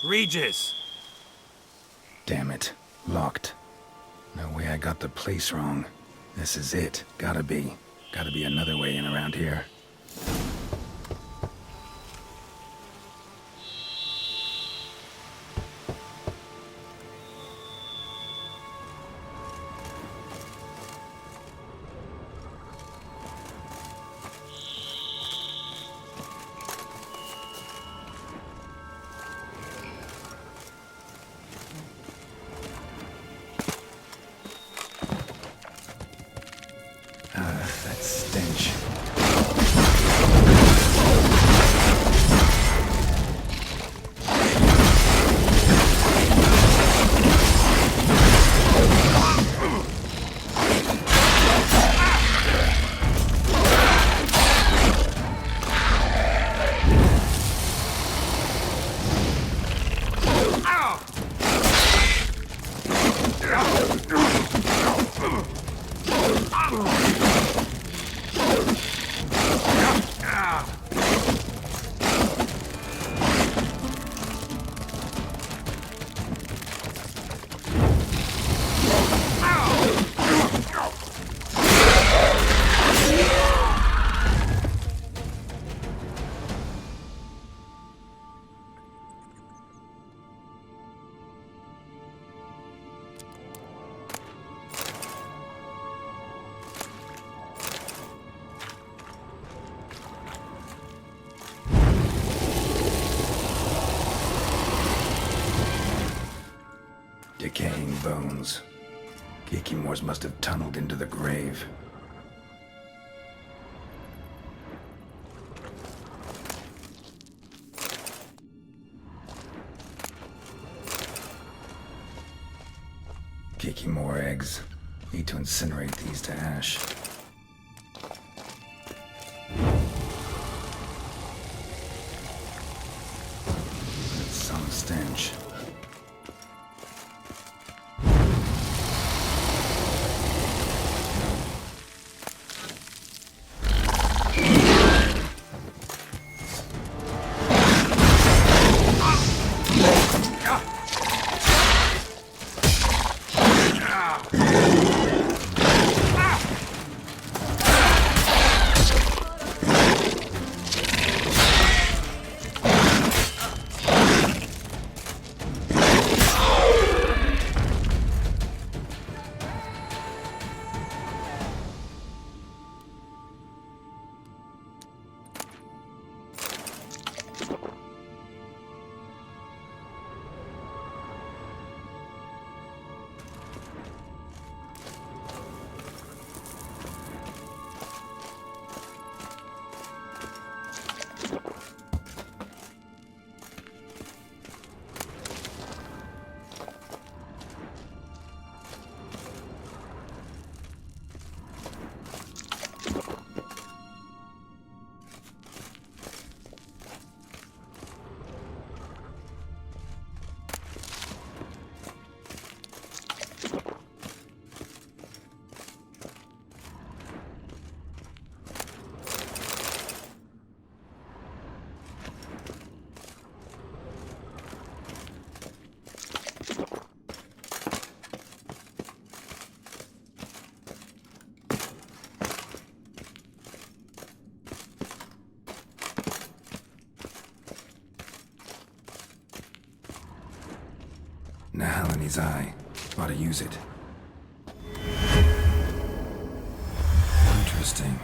Regis! Damn it. Locked. No way I got the place wrong. This is it. Gotta be. Gotta be another way in around here. That stench. Decaying bones. Kikimores must have tunneled into the grave. Kikimore eggs. Need to incinerate these to ash. Some stench. Nahal in his eye. Ought to use it. Interesting.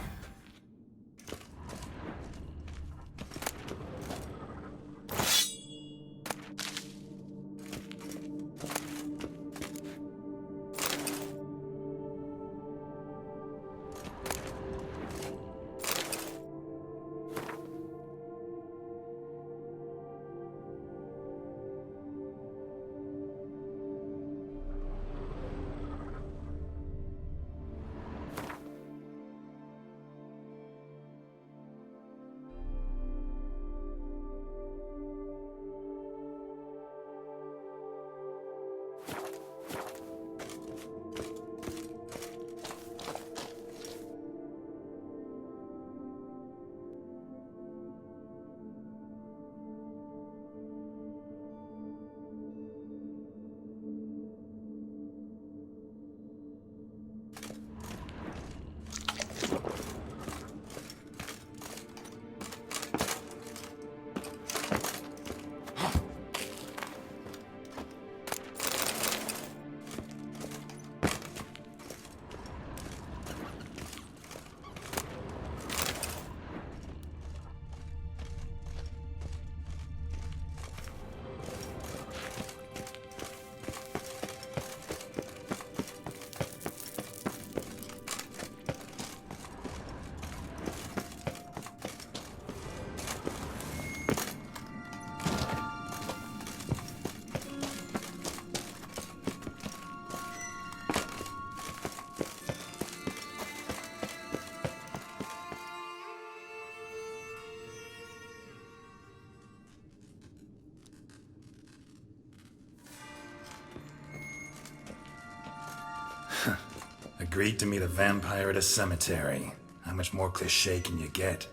Agreed to meet a vampire at a cemetery. How much more cliché can you get?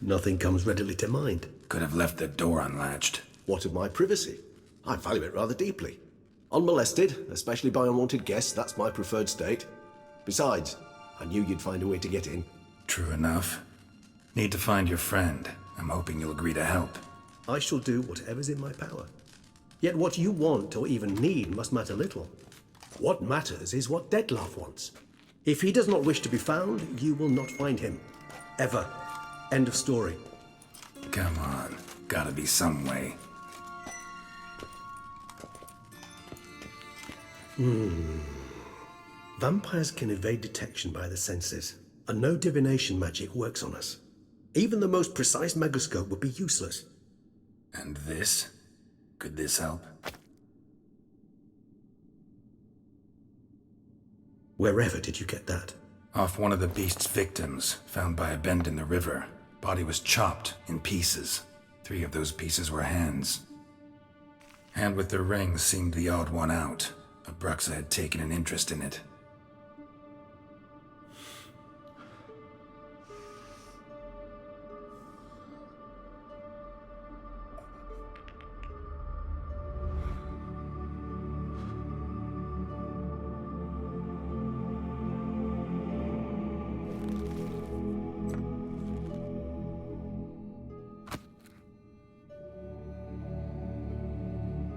Nothing comes readily to mind. Could have left the door unlatched. What of my privacy? I value it rather deeply. Unmolested, especially by unwanted guests, that's my preferred state. Besides, I knew you'd find a way to get in. True enough. Need to find your friend. I'm hoping you'll agree to help. I shall do whatever's in my power. Yet what you want or even need must matter little. What matters is what Dettlaff wants. If he does not wish to be found, you will not find him. Ever. End of story. Come on. Gotta be some way. Vampires can evade detection by the senses, and no divination magic works on us. Even the most precise megoscope would be useless. And this? Could this help? Wherever did you get that? Off one of the beast's victims, found by a bend in the river. Body was chopped in pieces. 3 of those pieces were hands. Hand with the ring seemed the odd one out. Abruxa had taken an interest in it.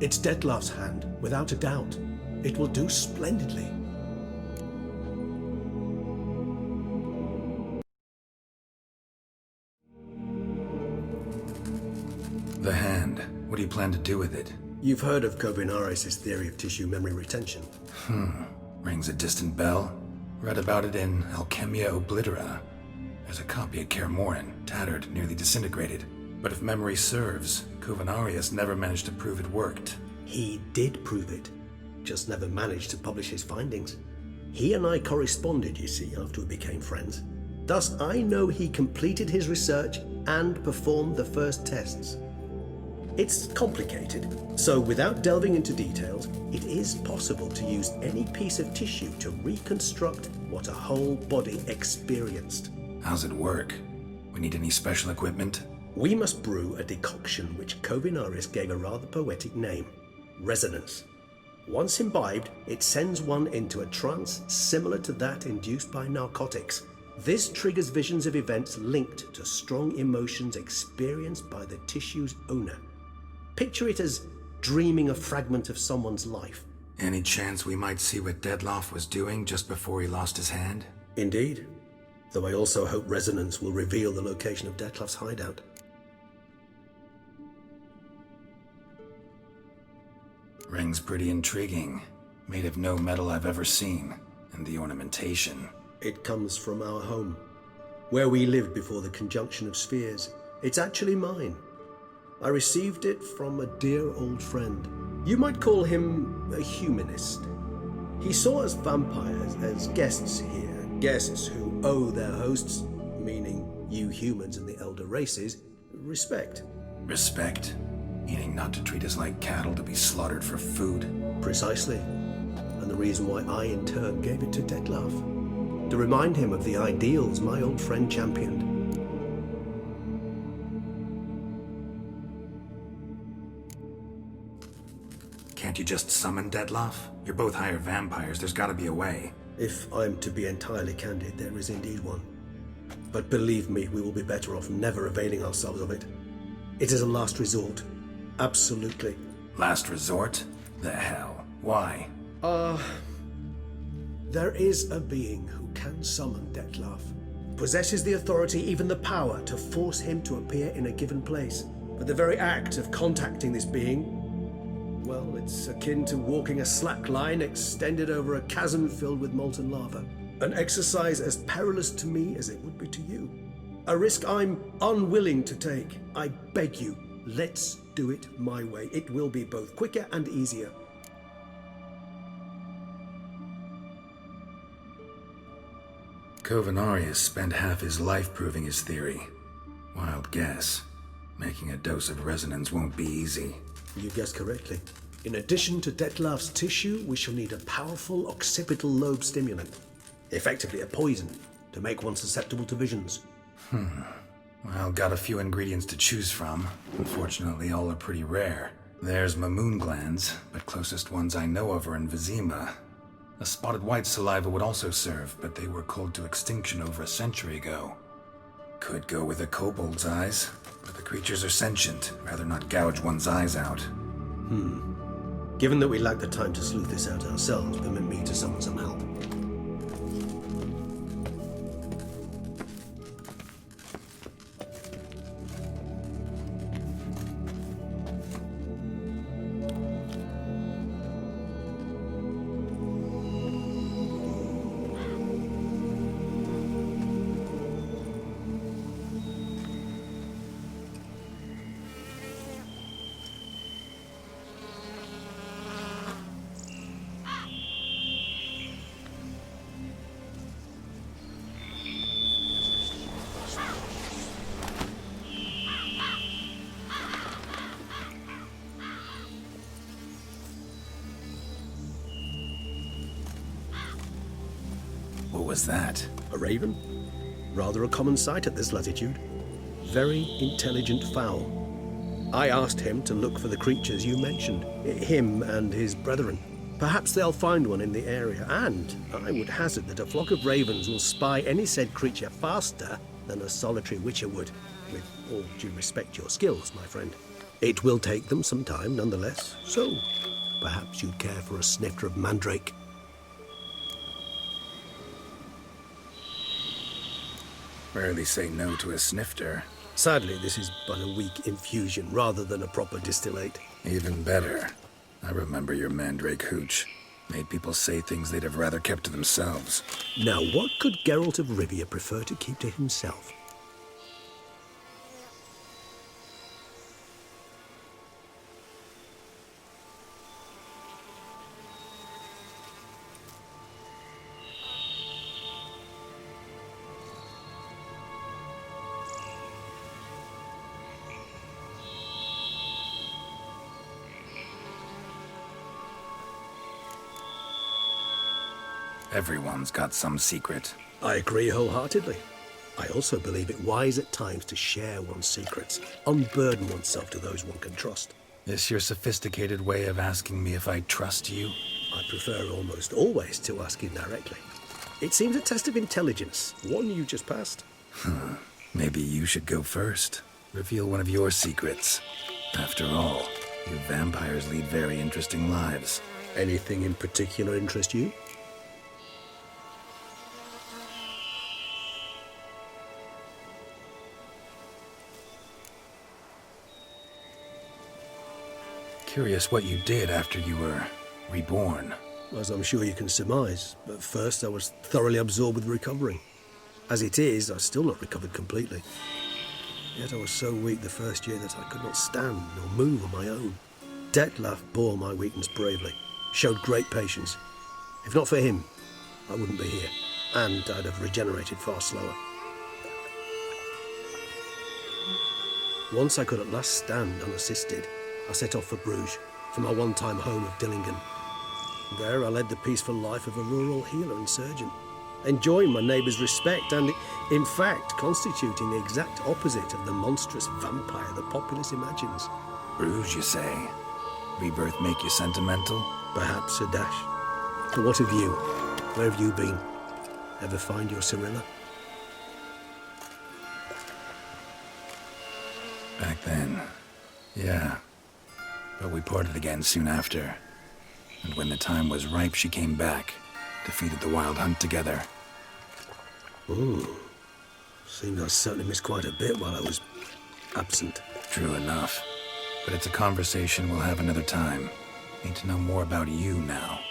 It's Dettlaff's hand, without a doubt. It will do splendidly. The hand. What do you plan to do with it? You've heard of Kovinaris' theory of tissue memory retention. Rings a distant bell. Read about it in Alchemia Oblitera. There's a copy at Kaer Morhen, tattered, nearly disintegrated. But if memory serves, Kovinaris never managed to prove it worked. He did prove it, just never managed to publish his findings. He and I corresponded, you see, after we became friends. Thus, I know he completed his research and performed the first tests. It's complicated, so without delving into details, it is possible to use any piece of tissue to reconstruct what a whole body experienced. How's it work? We need any special equipment? We must brew a decoction which Kovinaris gave a rather poetic name, resonance. Once imbibed, it sends one into a trance similar to that induced by narcotics. This triggers visions of events linked to strong emotions experienced by the tissue's owner. Picture it as dreaming a fragment of someone's life. Any chance we might see what Dettlaff was doing just before he lost his hand? Indeed. Though I also hope resonance will reveal the location of Dettlaff's hideout. Ring's pretty intriguing. Made of no metal I've ever seen. And the ornamentation. It comes from our home, where we lived before the conjunction of spheres. It's actually mine. I received it from a dear old friend. You might call him a humanist. He saw us vampires as guests here, guests who owe their hosts, meaning you humans and the elder races, respect. Respect? Meaning not to treat us like cattle to be slaughtered for food? Precisely. And the reason why I in turn gave it to Dettlaff. To remind him of the ideals my old friend championed. Can't you just summon Dettlaff? You're both higher vampires, there's gotta be a way. If I'm to be entirely candid, there is indeed one. But believe me, we will be better off never availing ourselves of it. It is a last resort. Absolutely. Last resort? The hell? Why? There is a being who can summon Dettlaff. Possesses the authority, even the power, to force him to appear in a given place. But the very act of contacting this being, well, it's akin to walking a slack line extended over a chasm filled with molten lava. An exercise as perilous to me as it would be to you. A risk I'm unwilling to take. I beg you, let's do it my way. It will be both quicker and easier. Covenarius spent half his life proving his theory. Wild guess. Making a dose of resonance won't be easy. You guessed correctly. In addition to Dettlaff's tissue, we shall need a powerful occipital lobe stimulant. Effectively a poison, to make one susceptible to visions. Well, got a few ingredients to choose from. Unfortunately, all are pretty rare. There's mamoon glands, but closest ones I know of are in Vizima. A spotted white saliva would also serve, but they were cold to extinction over a century ago. Could go with a kobold's eyes, but the creatures are sentient. Rather not gouge one's eyes out. Given that we lack the time to sleuth this out ourselves, permit me to summon some help. What was that? A raven? Rather a common sight at this latitude. Very intelligent fowl. I asked him to look for the creatures you mentioned, him and his brethren. Perhaps they'll find one in the area, and I would hazard that a flock of ravens will spy any said creature faster than a solitary witcher would, with all due respect to your skills, my friend. It will take them some time, nonetheless, so perhaps you'd care for a snifter of mandrake. Rarely say no to a snifter. Sadly, this is but a weak infusion rather than a proper distillate. Even better. I remember your mandrake hooch. Made people say things they'd have rather kept to themselves. Now, what could Geralt of Rivia prefer to keep to himself? Everyone's got some secret. I agree wholeheartedly. I also believe it wise at times to share one's secrets, unburden oneself to those one can trust. This your sophisticated way of asking me if I trust you? I prefer almost always to ask indirectly. It seems a test of intelligence, one you just passed. Maybe you should go first. Reveal one of your secrets. After all, You vampires lead very interesting lives. Anything in particular interest you? Curious what you did after you were reborn. As I'm sure you can surmise, at first I was thoroughly absorbed with recovering. As it is, I've still not recovered completely. Yet I was so weak the first year that I could not stand nor move on my own. Detlef bore my weakness bravely, showed great patience. If not for him, I wouldn't be here, and I'd have regenerated far slower. Once I could at last stand unassisted, I set off for Bruges, for my one-time home of Dillingen. There I led the peaceful life of a rural healer and surgeon, enjoying my neighbours' respect and, in fact, constituting the exact opposite of the monstrous vampire the populace imagines. Bruges, you say? Rebirth make you sentimental? Perhaps a dash. But what of you? Where have you been? Ever find your Cyrilla? Back then, yeah. But we parted again soon after. And when the time was ripe, she came back, defeated the Wild Hunt together. Seems I certainly missed quite a bit while I was absent. True enough. But it's a conversation we'll have another time. Need to know more about you now.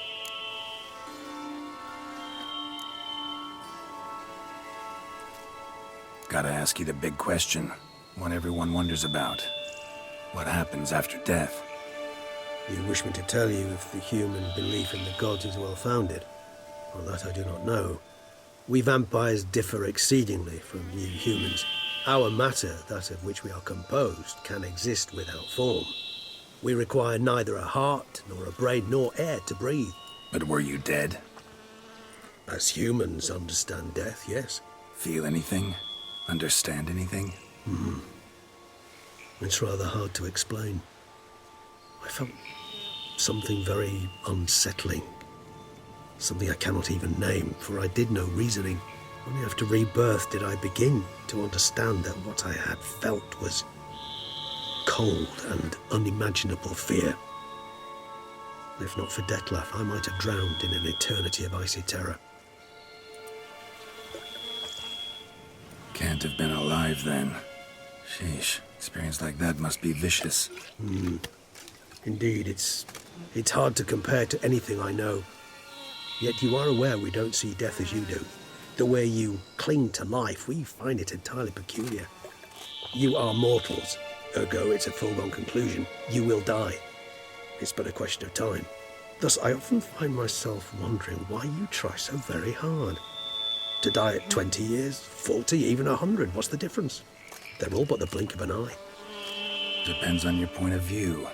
Gotta ask you the big question. One everyone wonders about. What happens after death? You wish me to tell you if the human belief in the gods is well founded? Well, that I do not know. We vampires differ exceedingly from you humans. Our matter, that of which we are composed, can exist without form. We require neither a heart, nor a brain, nor air to breathe. But were you dead? As humans understand death, yes. Feel anything? Understand anything? It's rather hard to explain. I felt something very unsettling. Something I cannot even name, for I did no reasoning. Only after rebirth did I begin to understand that what I had felt was cold and unimaginable fear. If not for Detlef, I might have drowned in an eternity of icy terror. Can't have been alive then. Sheesh, experience like that must be vicious. Indeed, it's hard to compare to anything I know. Yet you are aware we don't see death as you do. The way you cling to life, we find it entirely peculiar. You are mortals, ergo it's a foregone conclusion. You will die. It's but a question of time. Thus, I often find myself wondering why you try so very hard. To die at 20 years, 40, even 100, what's the difference? They're all but the blink of an eye. Depends on your point of view.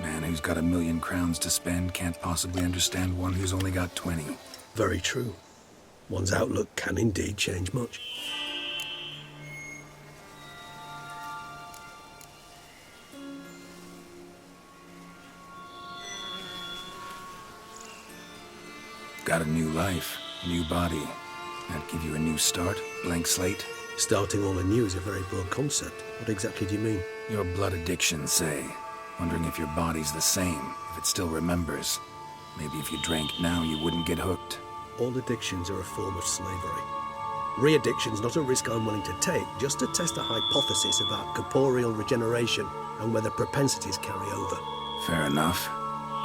Man who's got 1,000,000 crowns to spend can't possibly understand one who's only got 20. Very true. One's outlook can indeed change much. Got a new life, new body. That give you a new start, blank slate? Starting all anew is a very broad concept. What exactly do you mean? Your blood addiction, say. Wondering if your body's the same, if it still remembers. Maybe if you drank now, you wouldn't get hooked. All addictions are a form of slavery. Re-addiction's not a risk I'm willing to take, just to test a hypothesis about corporeal regeneration and whether propensities carry over. Fair enough.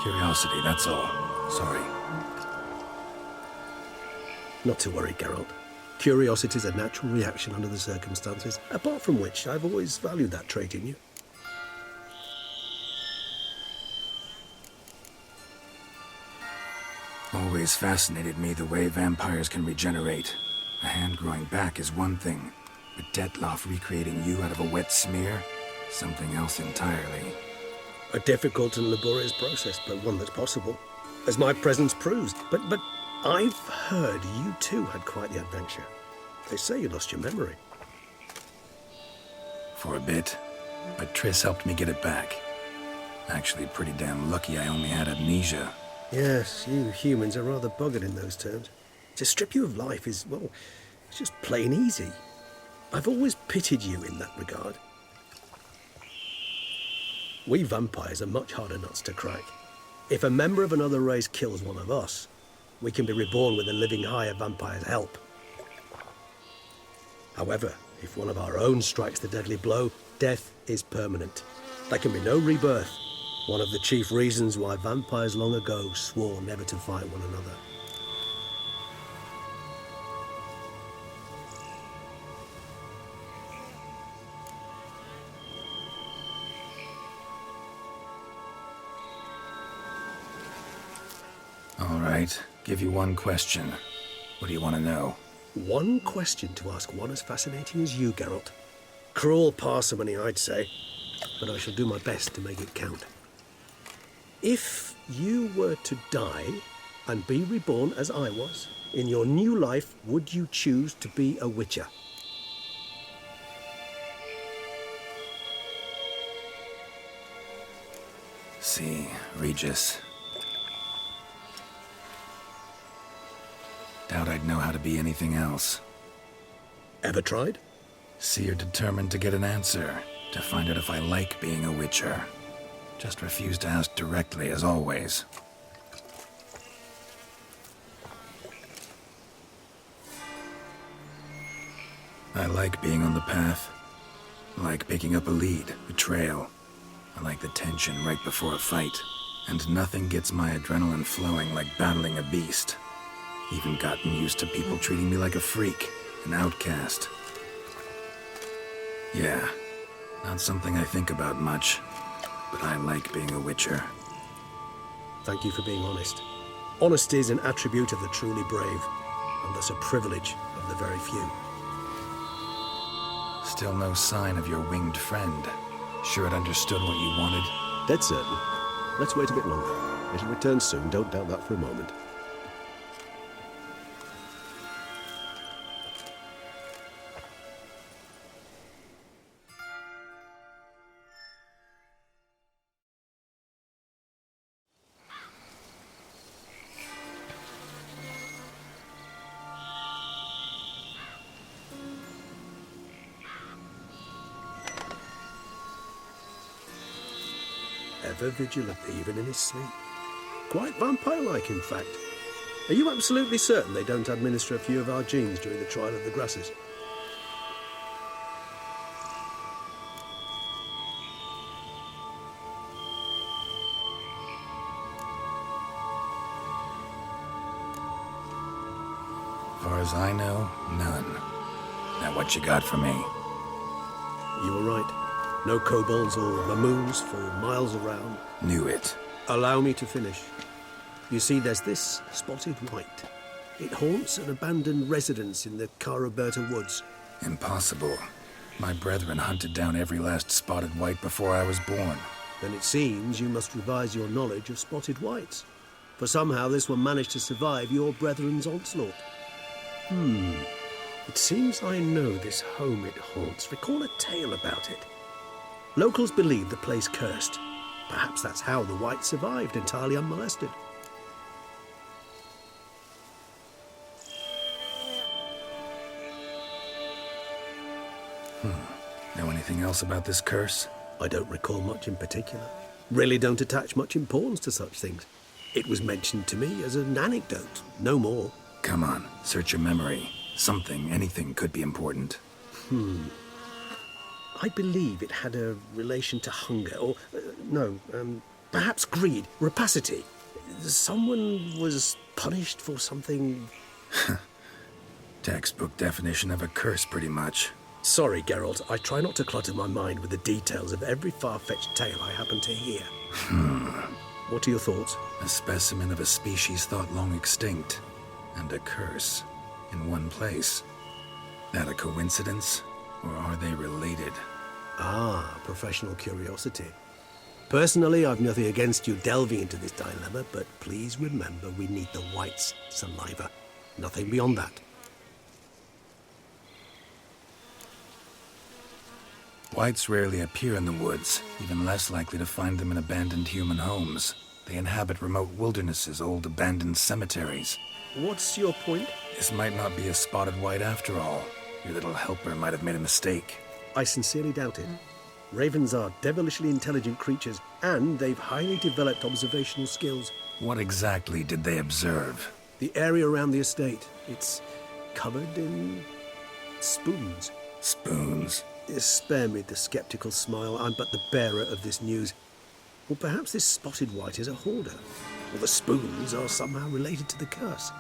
Curiosity, that's all. Sorry. Not to worry, Geralt. Curiosity's a natural reaction under the circumstances, apart from which I've always valued that trait in you. Always fascinated me the way vampires can regenerate. A hand growing back is one thing, but Detlef recreating you out of a wet smear? Something else entirely. A difficult and laborious process, but one that's possible, as my presence proves. But I've heard you too had quite the adventure. They say you lost your memory. For a bit, but Triss helped me get it back. Actually, pretty damn lucky I only had amnesia. Yes, you humans are rather buggered in those terms. To strip you of life is, well, it's just plain easy. I've always pitied you in that regard. We vampires are much harder nuts to crack. If a member of another race kills one of us, we can be reborn with a living higher vampire's help. However, if one of our own strikes the deadly blow, death is permanent. There can be no rebirth. One of the chief reasons why vampires long ago swore never to fight one another. All right, give you one question. What do you want to know? One question to ask one as fascinating as you, Geralt. Cruel parsimony, I'd say, but I shall do my best to make it count. If you were to die and be reborn as I was, in your new life, would you choose to be a Witcher? See, Regis. Doubt I'd know how to be anything else. Ever tried? See, you're determined to get an answer, to find out if I like being a Witcher. Just refuse to ask directly, as always. I like being on the path. I like picking up a lead, a trail. I like the tension right before a fight. And nothing gets my adrenaline flowing like battling a beast. Even gotten used to people treating me like a freak, an outcast. Yeah, not something I think about much, but I like being a Witcher. Thank you for being honest. Honesty is an attribute of the truly brave, and thus a privilege of the very few. Still no sign of your winged friend. Sure it understood what you wanted? Dead certain. Let's wait a bit longer. It'll return soon, don't doubt that for a moment. Ever vigilant, even in his sleep. Quite vampire-like, in fact. Are you absolutely certain they don't administer a few of our genes during the trial of the grasses? Far as I know, none. Now what you got for me? You were right. No kobolds or mamoons for miles around. Knew it. Allow me to finish. You see, there's this spotted white. It haunts an abandoned residence in the Caraberta woods. Impossible. My brethren hunted down every last spotted white before I was born. Then it seems you must revise your knowledge of spotted whites. For somehow this one managed to survive your brethren's onslaught. It seems I know this home it haunts. Recall a tale about it. Locals believe the place cursed. Perhaps that's how the white survived entirely unmolested. Know anything else about this curse? I don't recall much in particular. Really don't attach much importance to such things. It was mentioned to me as an anecdote, no more. Come on, search your memory. Something, anything could be important. I believe it had a relation to hunger, or, perhaps greed, rapacity. Someone was punished for something... Textbook definition of a curse, pretty much. Sorry, Geralt, I try not to clutter my mind with the details of every far-fetched tale I happen to hear. What are your thoughts? A specimen of a species thought long extinct, and a curse, in one place. That a coincidence? Or are they related? Ah, professional curiosity. Personally, I've nothing against you delving into this dilemma, but please remember we need the white's saliva. Nothing beyond that. Whites rarely appear in the woods, even less likely to find them in abandoned human homes. They inhabit remote wildernesses, old abandoned cemeteries. What's your point? This might not be a spotted white after all. Your little helper might have made a mistake. I sincerely doubt it. Ravens are devilishly intelligent creatures, and they've highly developed observational skills. What exactly did they observe? The area around the estate, it's covered in spoons. Spoons? Spare me the skeptical smile. I'm but the bearer of this news. Or perhaps this spotted white is a hoarder, or the spoons are somehow related to the curse.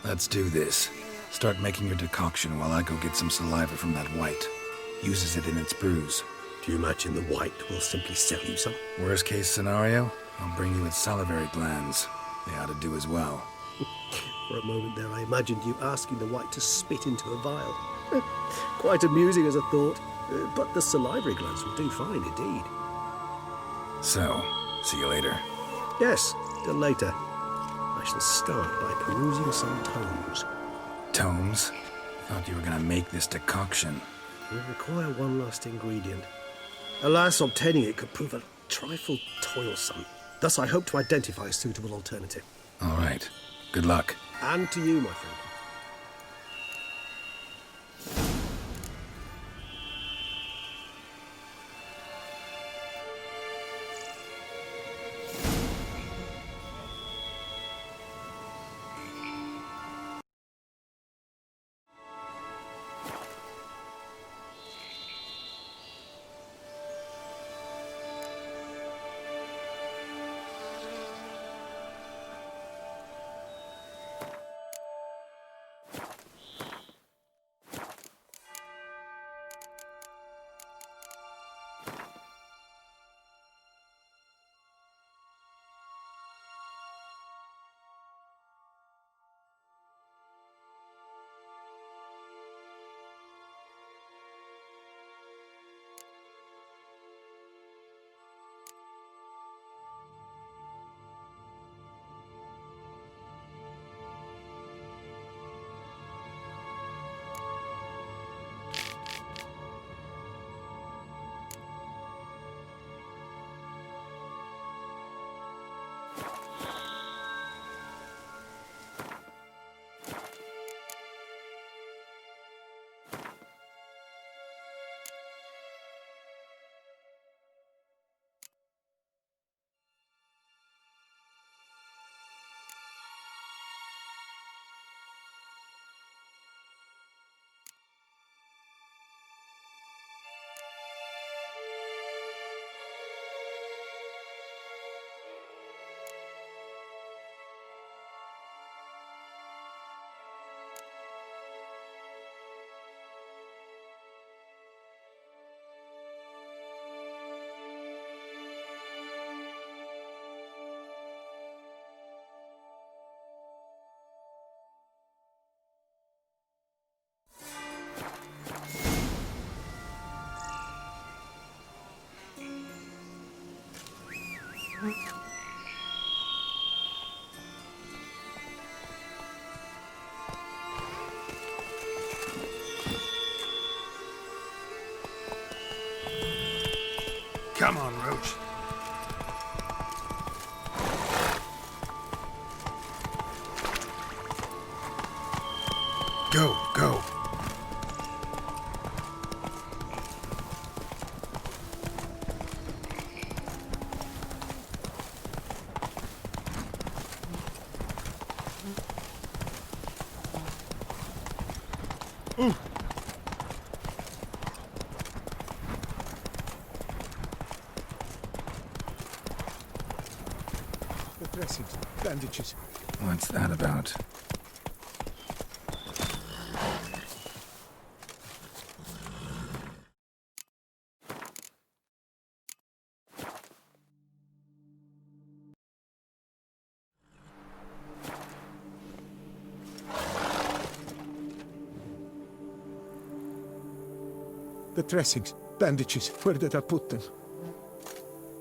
Let's do this. Start making your decoction while I go get some saliva from that white. Uses it in its brews. Do you imagine the white will simply sell you some? Worst case scenario, I'll bring you its salivary glands. They ought to do as well. For a moment there, I imagined you asking the white to spit into a vial. Quite amusing as a thought, but the salivary glands will do fine indeed. So, see you later. Yes, till later. I shall start by perusing some tomes. Tomes? Thought you were gonna make this decoction. We require one last ingredient. Alas, obtaining it could prove a trifle toilsome. Thus, I hope to identify a suitable alternative. All right. Good luck. And to you, my friend. Come on, Roach. Go, go. The dressings, bandages. What's that about? The dressings, bandages. Where did I put them?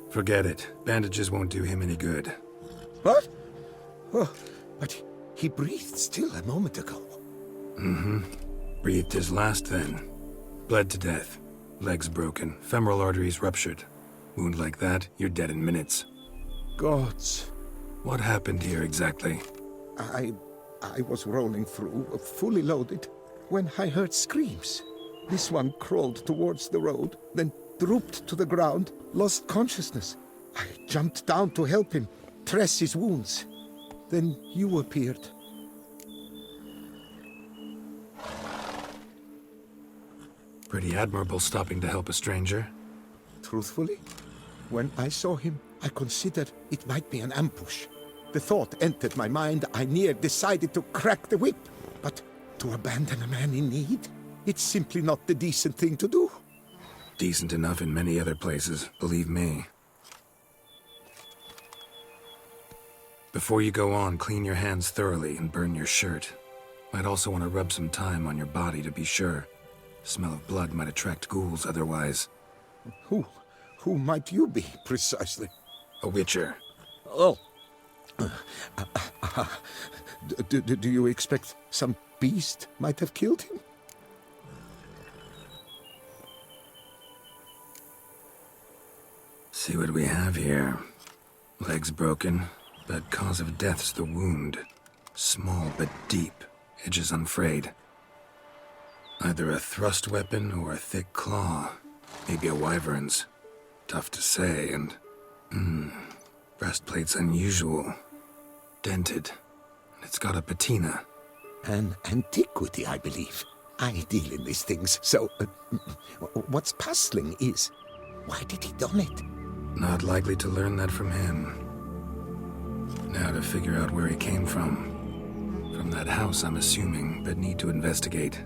Forget it. Bandages won't do him any good. What? Oh, but he breathed still a moment ago. Breathed his last then. Bled to death. Legs broken. Femoral arteries ruptured. Wound like that, you're dead in minutes. Gods. What happened here exactly? I I was rolling through, fully loaded, when I heard screams. This one crawled towards the road, then drooped to the ground, lost consciousness. I jumped down to help him, dress his wounds. Then you appeared. Pretty admirable stopping to help a stranger. Truthfully, when I saw him, I considered it might be an ambush. The thought entered my mind, I near decided to crack the whip. But to abandon a man in need? It's simply not the decent thing to do. Decent enough in many other places, believe me. Before you go on, clean your hands thoroughly and burn your shirt. Might also want to rub some thyme on your body to be sure. Smell of blood might attract ghouls otherwise. Who might you be, precisely? A witcher. Oh. Do you expect some beast might have killed him? See what we have here. Legs broken, but cause of death's the wound. Small but deep, edges unfrayed. Either a thrust weapon or a thick claw. Maybe a wyvern's. Tough to say, and... breastplate's unusual. Dented. And it's got a patina. An antiquity, I believe. I deal in these things, so... what's puzzling is... why did he don it? Not likely to learn that from him. Now to figure out where he came from. From that house, I'm assuming, but need to investigate.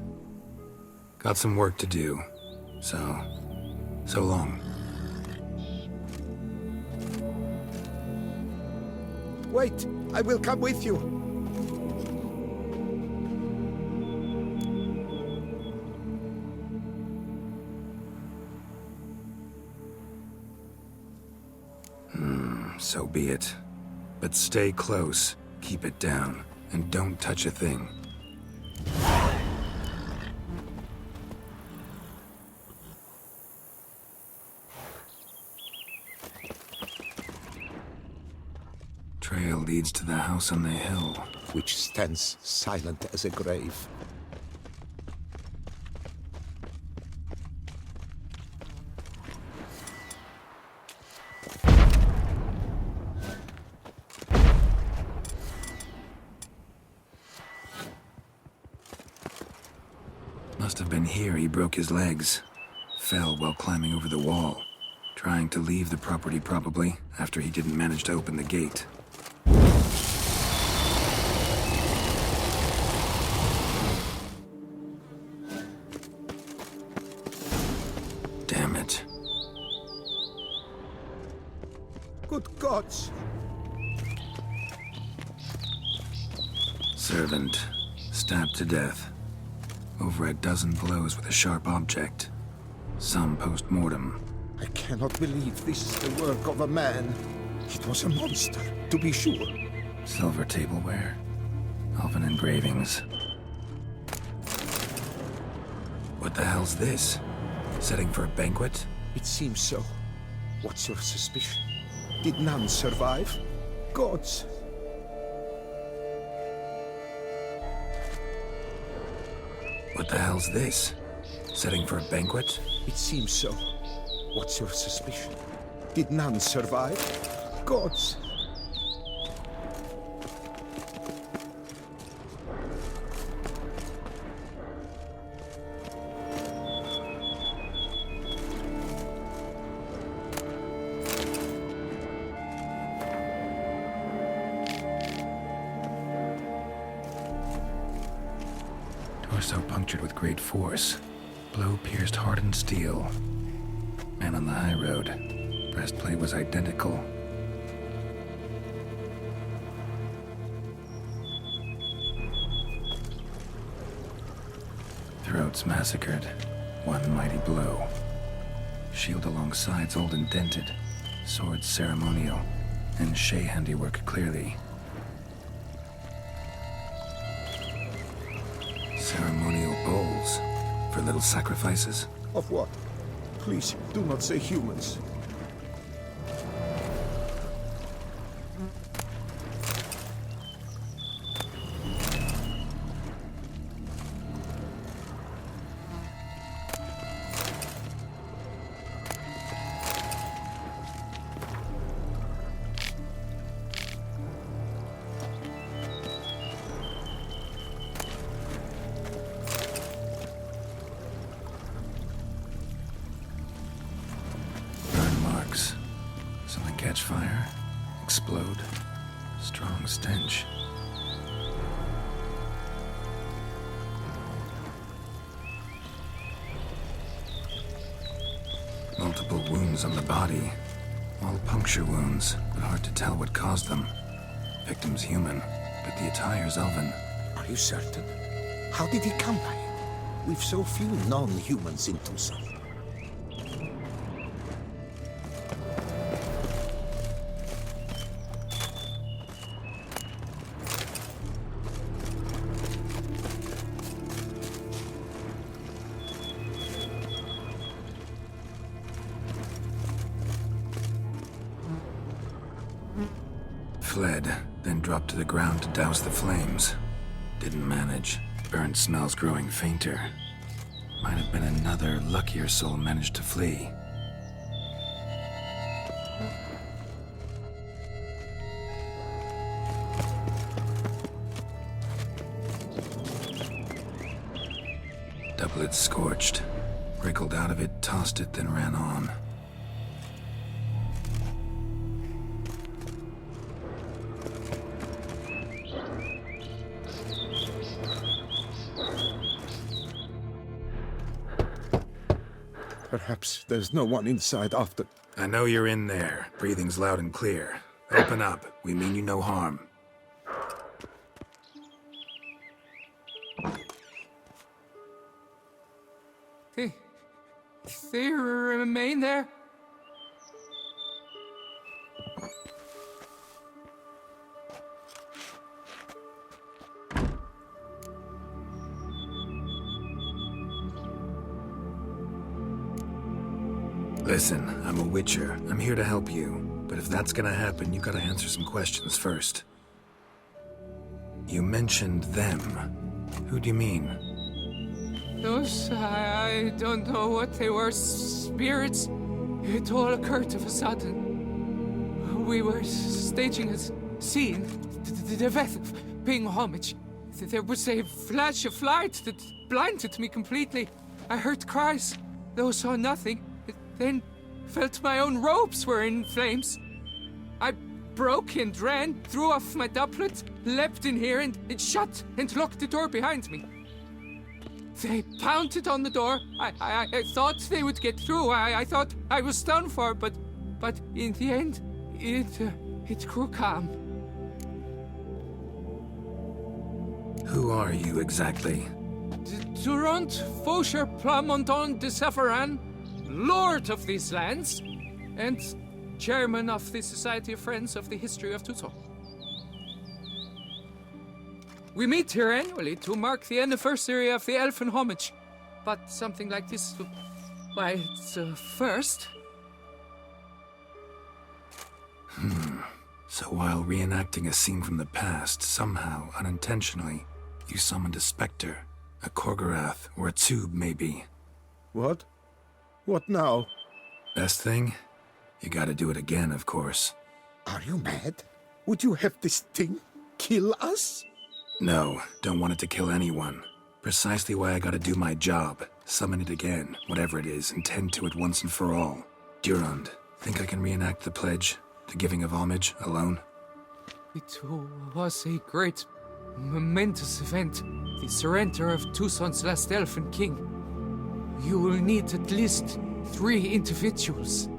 Got some work to do. So long. Wait, I will come with you. So be it. But stay close, keep it down, and don't touch a thing. Trail leads to the house on the hill. Which stands silent as a grave. Must have been here he broke his legs. Fell while climbing over the wall. Trying to leave the property probably, after he didn't manage to open the gate. Damn it. Good gods! Servant, stabbed to death. Over a dozen blows with a sharp object. Some post-mortem. I cannot believe this is the work of a man. It was a monster, to be sure. Silver tableware. Elven engravings. What the hell's this? Setting for a banquet? It seems so. What's your suspicion? Did none survive? Gods! What the hell's this? Setting for a banquet? It seems so. What's your suspicion? Did none survive? Gods! Torso punctured with great force. Blow pierced hardened steel. Man on the high road. Breastplate was identical. Throats massacred. One mighty blow. Shield along sides old and dented. Sword ceremonial. And Shay handiwork clearly. Ceremonial bowls. For little sacrifices. Of what? Please, do not say humans. multiple wounds on the body. All puncture wounds, but hard to tell what caused them. Victim's human, but the attire's elven. Are you certain? How did he come by it? We've so few non-humans in Tucson. Fled, then dropped to the ground to douse the flames. Didn't manage. Burnt smells growing fainter. Might have been another luckier soul managed to flee. Doublet scorched. Wriggled out of it, tossed it, then ran on. Perhaps there's no one inside after... I know you're in there. Breathing's loud and clear. Open up. We mean you no harm. They remain there? Listen, I'm a witcher. I'm here to help you. But if that's gonna happen, you gotta answer some questions first. You mentioned them. Who do you mean? Those, I don't know what they were. Spirits. It all occurred of a sudden. We were staging a scene. The death of paying homage. There was a flash of light that blinded me completely. I heard cries, though saw nothing. Then felt my own robes were in flames. I broke and ran, threw off my doublet, leapt in here and it shut and locked the door behind me. They pounded on the door. I thought they would get through. I thought I was done for, but in the end, it grew calm. Who are you exactly? Durant Faucher Plamondon de Savarin, Lord of these lands, and Chairman of the Society of Friends of the History of Tucson. We meet here annually to mark the anniversary of the Elfin Homage, but something like this, why, it's a first. So while reenacting a scene from the past, somehow, unintentionally, you summoned a specter, a Korgorath, or a tube, maybe. What? What now? Best thing? You gotta do it again, of course. Are you mad? Would you have this thing kill us? No, don't want it to kill anyone. Precisely why I gotta do my job. Summon it again, whatever it is, and tend to it once and for all. Durand, think I can reenact the pledge, the giving of homage, alone? It was a great, momentous event. The surrender of Tucson's last elfin king. You will need at least 3 individuals.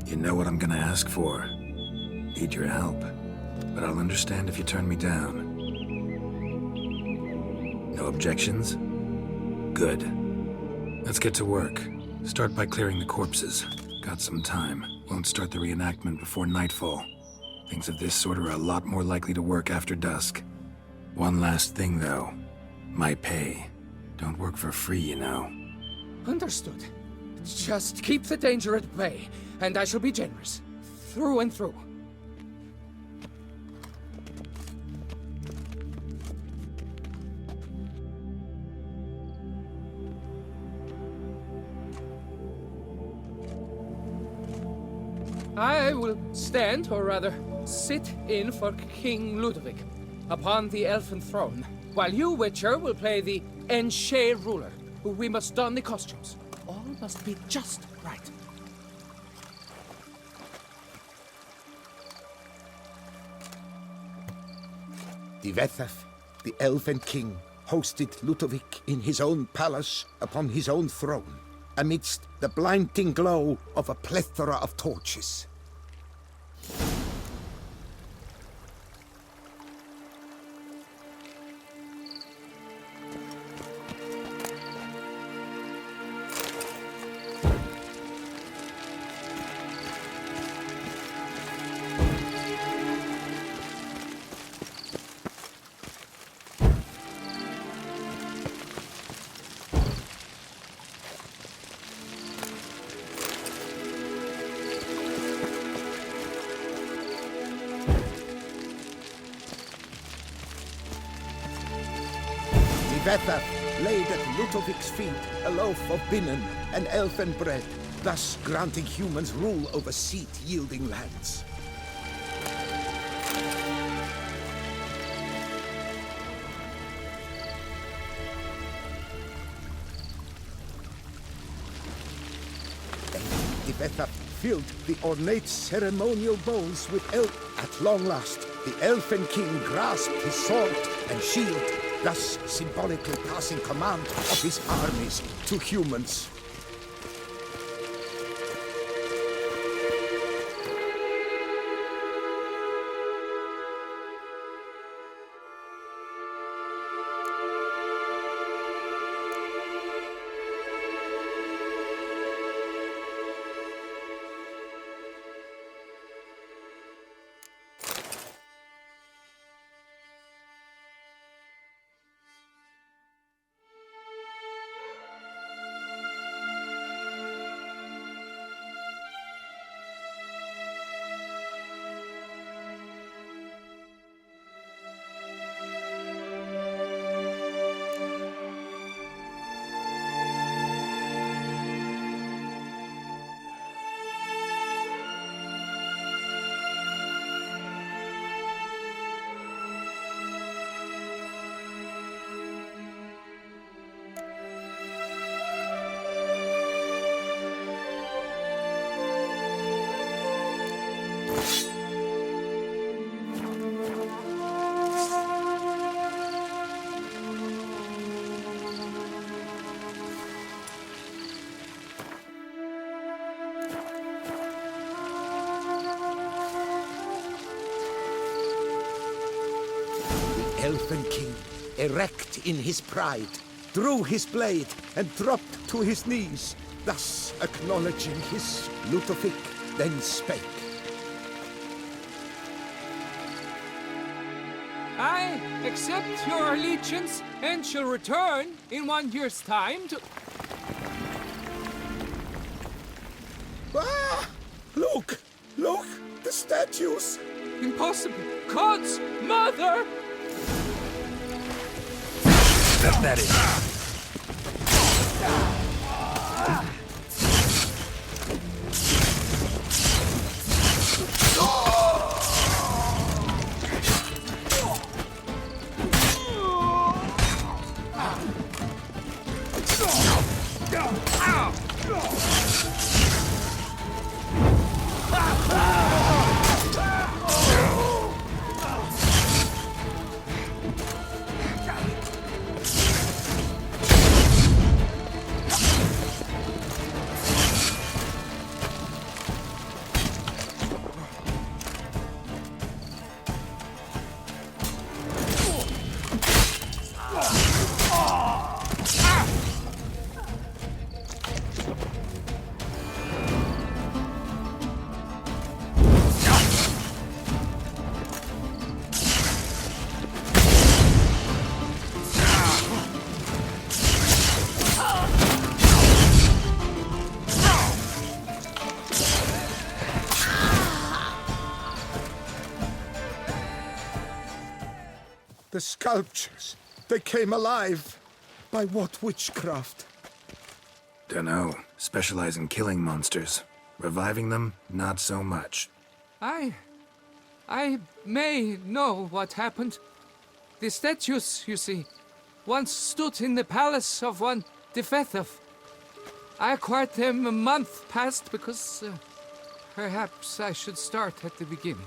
You know what I'm gonna ask for. Need your help. But I'll understand if you turn me down. No objections? Good. Let's get to work. Start by clearing the corpses. Got some time. Won't start the reenactment before nightfall. Things of this sort are a lot more likely to work after dusk. One last thing, though. My pay. Don't work for free, you know. Understood. Just keep the danger at bay, and I shall be generous. Through and through. I will stand, or rather, sit in for King Ludovic upon the elfin throne, while you, Witcher, will play the Enche ruler. We must don the costumes. All must be just right. Divethaf, the elfin king, hosted Ludovic in his own palace upon his own throne, amidst the blinding glow of a plethora of torches. Vetha laid at Ludovic's feet a loaf of binnen and elfin bread, thus granting humans rule over seed-yielding lands. Vetha filled the ornate ceremonial bowls with At long last, the elfin king grasped his sword and shield, thus symbolically passing command of his armies to humans. Elfin king, erect in his pride, drew his blade and dropped to his knees, thus acknowledging his Ludovic, then spake. I accept your allegiance and shall return in 1 year's time to... Ah! Look! Look! The statues! Impossible! God's mother! That is. The sculptures, they came alive. By what witchcraft? Dunno. Specialize in killing monsters. Reviving them, not so much. I may know what happened. The statues, you see, once stood in the palace of one Defethov. I acquired them a month past because perhaps I should start at the beginning.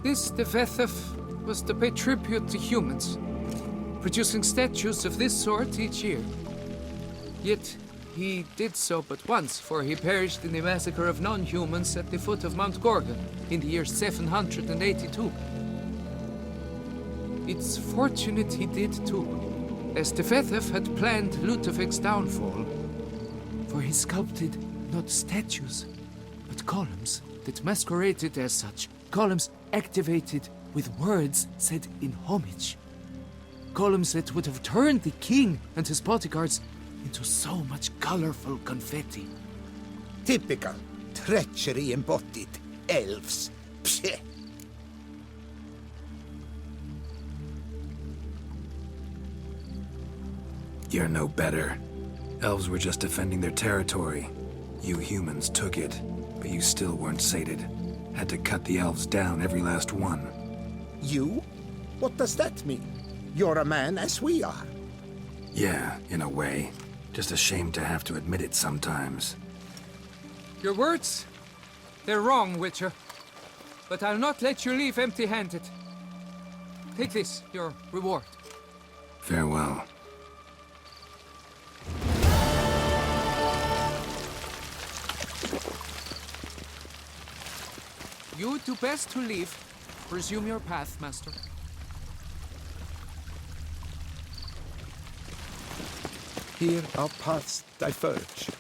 This Defethov was to pay tribute to humans, producing statues of this sort each year. Yet, he did so but once, for he perished in the massacre of non-humans at the foot of Mount Gorgon in the year 782. It's fortunate he did too, as Tefethef had planned Ludovic's downfall, for he sculpted not statues, but columns that masqueraded as such. Columns activated with words said in homage. Columns that would have turned the king and his bodyguards into so much colorful confetti. Typical. Treachery embodied. Elves. Psheh. You're no better. Elves were just defending their territory. You humans took it, but you still weren't sated. Had to cut the elves down, every last one. You? What does that mean? You're a man as we are. Yeah, in a way. Just ashamed to have to admit it sometimes. Your words? They're wrong, Witcher. But I'll not let you leave empty-handed. Take this, your reward. Farewell. You do best to leave. Resume your path, master. Here our paths diverge.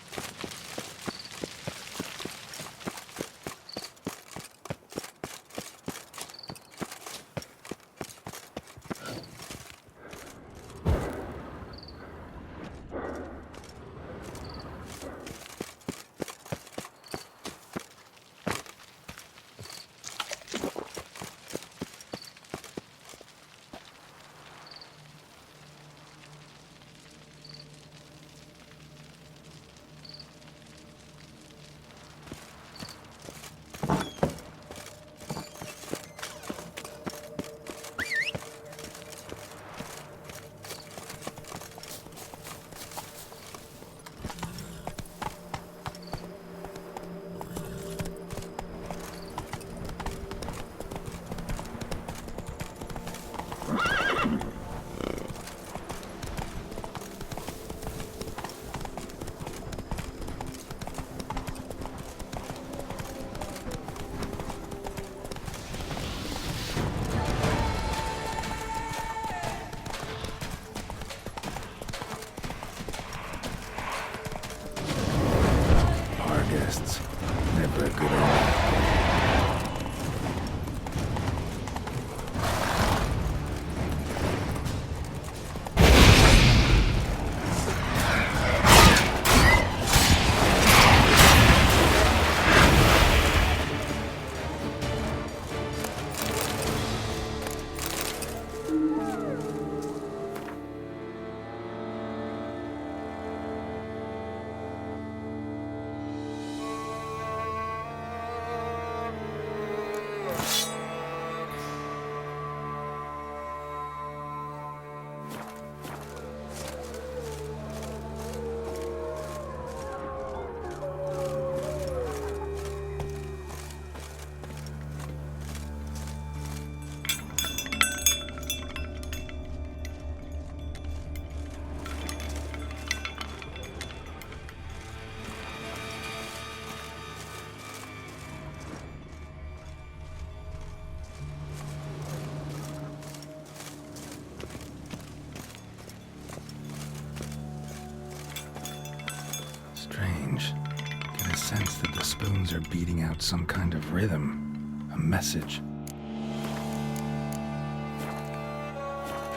Never a good omen. Strange. Get a sense that the spoons are beating out some kind of rhythm, a message.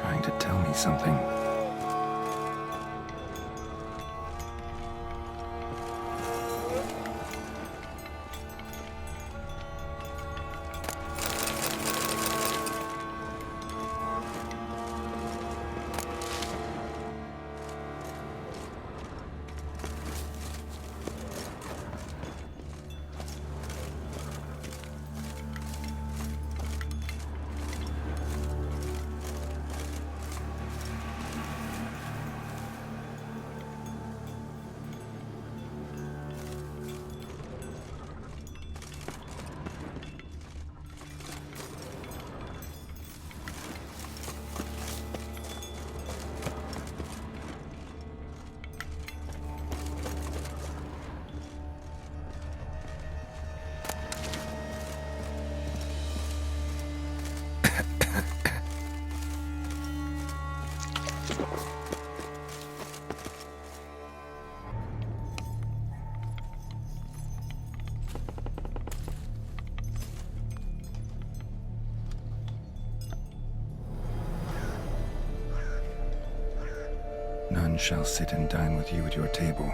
Trying to tell me something. shall sit and dine with you at your table.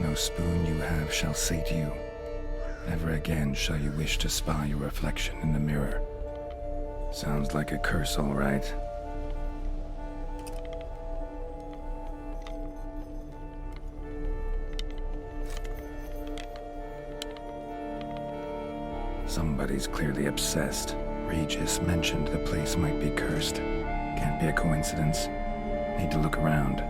No spoon you have shall sate you. Never again shall you wish to spy your reflection in the mirror. Sounds like a curse, all right. Somebody's clearly obsessed. Regis mentioned the place might be cursed. Can't be a coincidence. Need to look around.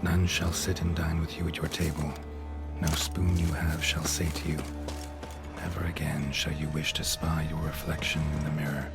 None shall sit and dine with you at your table. No spoon you have shall sate you. Never again shall you wish to spy your reflection in the mirror.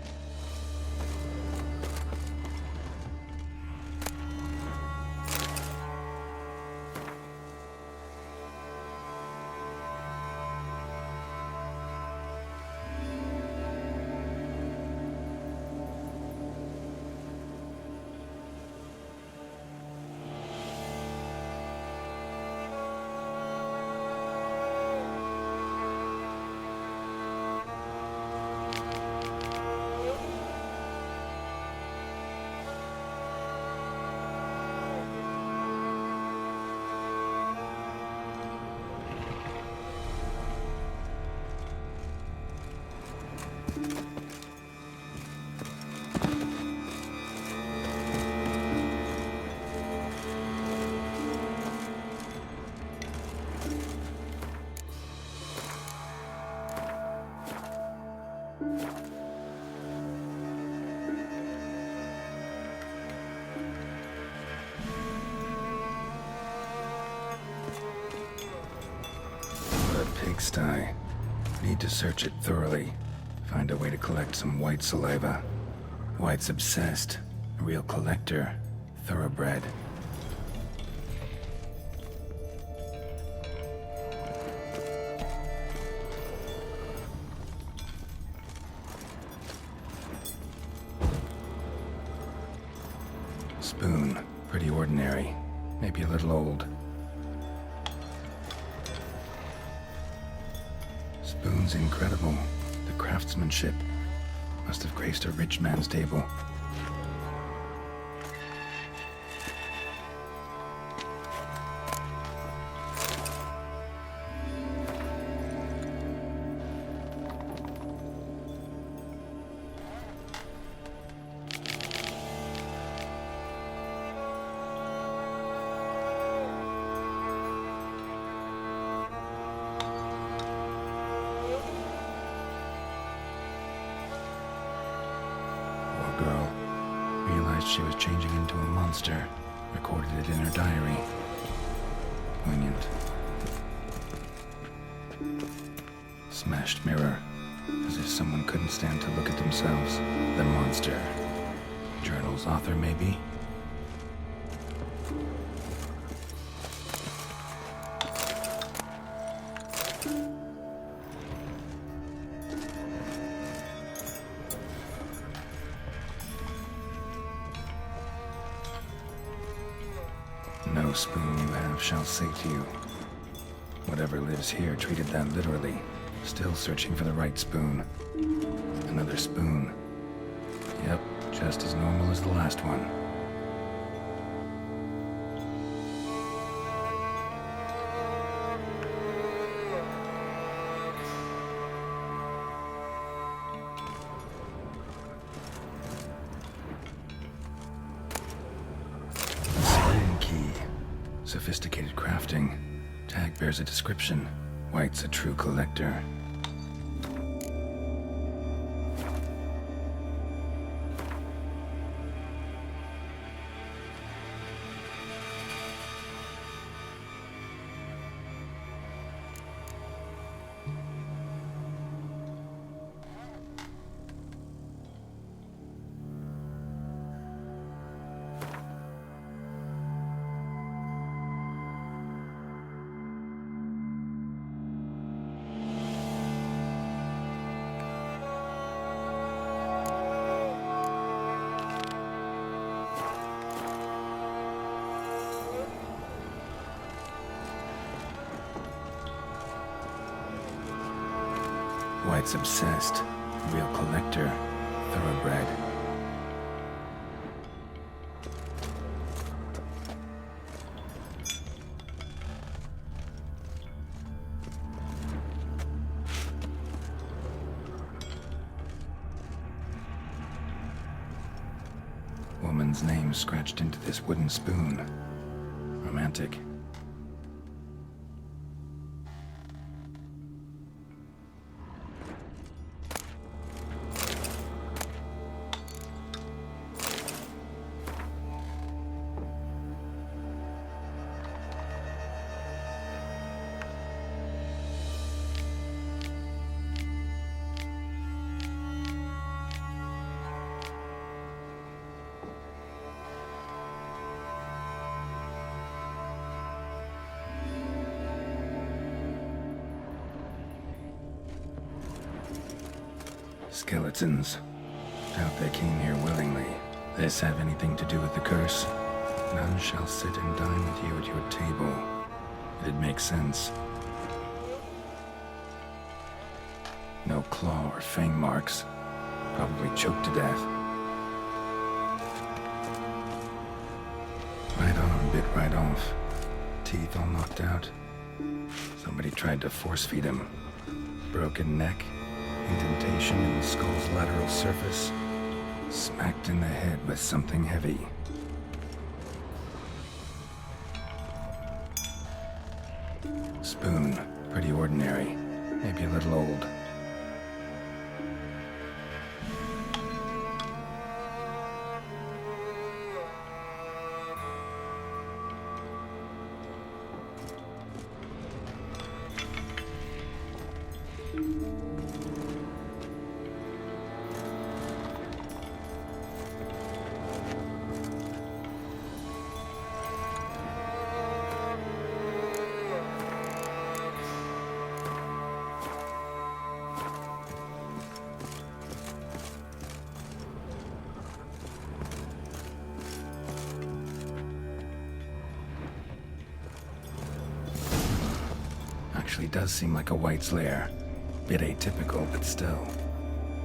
Pigsty. Need to search it thoroughly. Find a way to collect some white saliva. White's obsessed. A real collector. Thoroughbred. Spoon. Pretty ordinary. Maybe a little old. Spoon's incredible. The craftsmanship must have graced a rich man's table. Girl realized she was changing into a monster, recorded it in her diary. Poignant. Smashed mirror, as if someone couldn't stand to look at themselves. The monster. Journal's author, maybe? No spoon you have shall sate you. Whatever lives here treated that literally. Still searching for the right spoon. Another spoon. Yep, just as normal as the last one. Sophisticated crafting. Tag bears a description. White's a true collector. White's obsessed. Real collector. Thoroughbred. Woman's name scratched into this wooden spoon. Romantic. Skeletons. Doubt they came here willingly. This have anything to do with the curse? None shall sit and dine with you at your table. It'd make sense. No claw or fang marks. Probably choked to death. Right arm bit right off. Teeth all knocked out. Somebody tried to force feed him. Broken neck. Indentation in the skull's lateral surface. Smacked in the head with something heavy. Spoon. Pretty ordinary. Maybe a little old. Actually does seem like a White's lair. Bit atypical, but still.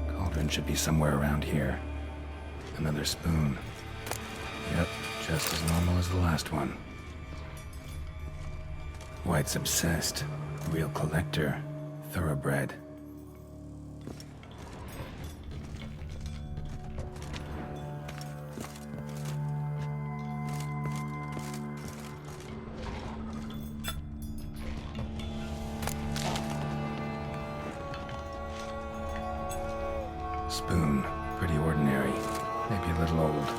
Cauldron should be somewhere around here. Another spoon. Yep, just as normal as the last one. White's obsessed. Real collector. Thoroughbred. Spoon. Pretty ordinary. Maybe a little old.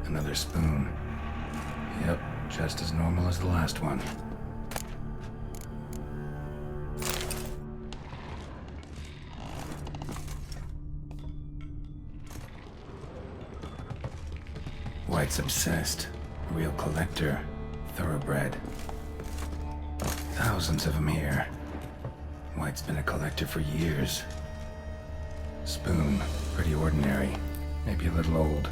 Another spoon. Yep, just as normal as the last one. White's obsessed. Real collector. Thoroughbred. Thousands of them here. White's been a collector for years. Spoon. Pretty ordinary. Maybe a little old.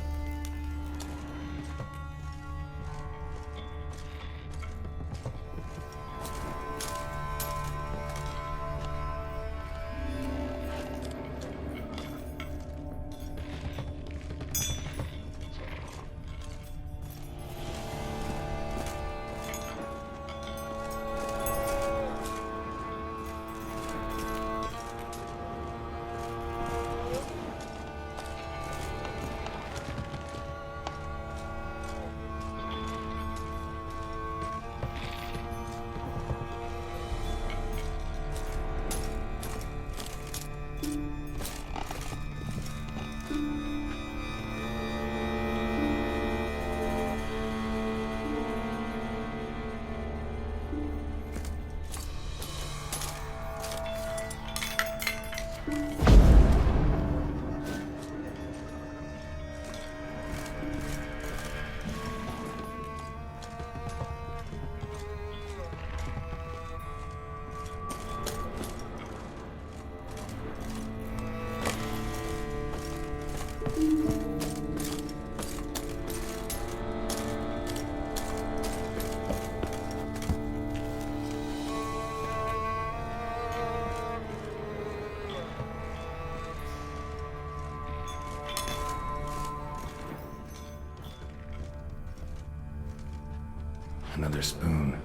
Another spoon.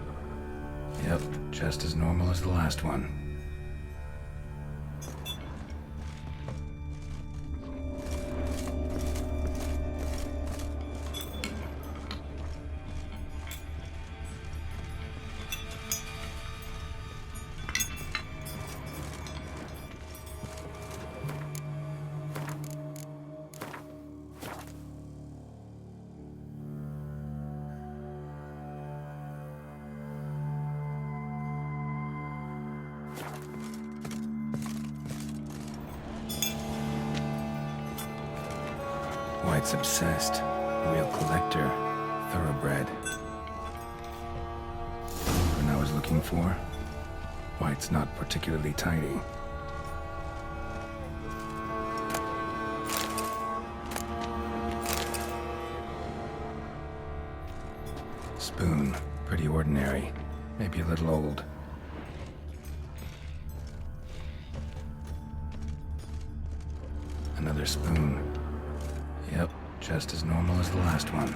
Yep, just as normal as the last one. White's obsessed. Real collector. Thoroughbred. When I was looking for, White's not particularly tidy. Spoon. Pretty ordinary. Maybe a little old. Another spoon. Yep, just as normal as the last one.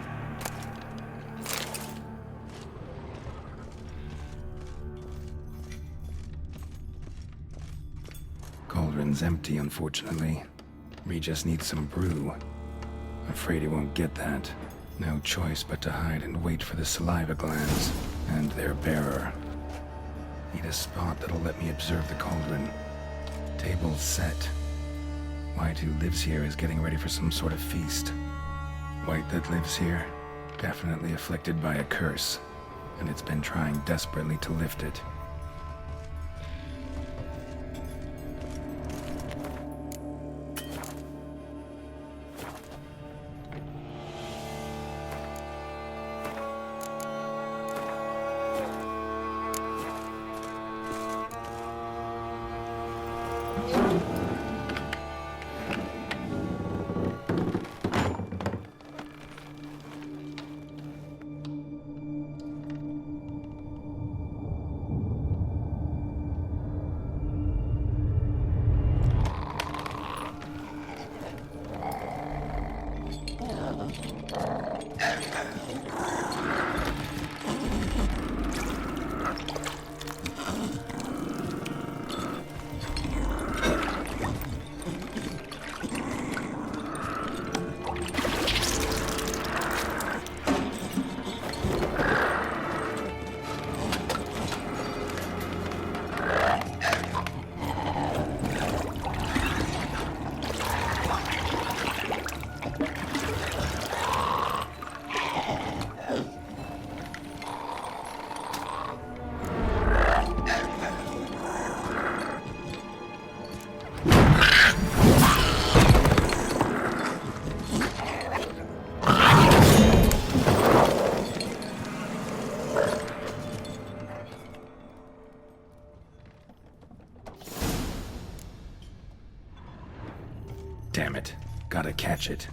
Cauldron's empty, unfortunately. We just need some brew. Afraid he won't get that. No choice but to hide and wait for the saliva glands and their bearer. Need a spot that'll let me observe the cauldron. Table's set. White, who lives here, is getting ready for some sort of feast. White that lives here, definitely afflicted by a curse, and it's been trying desperately to lift it. Damn it. Gotta catch it.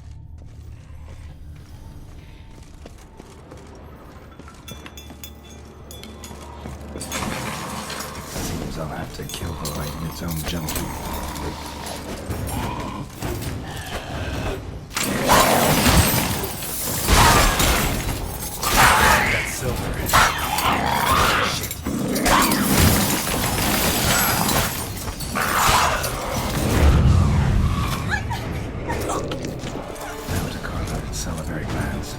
Seems I'll have to kill the light in its own junkie. That silver is... salivary glands.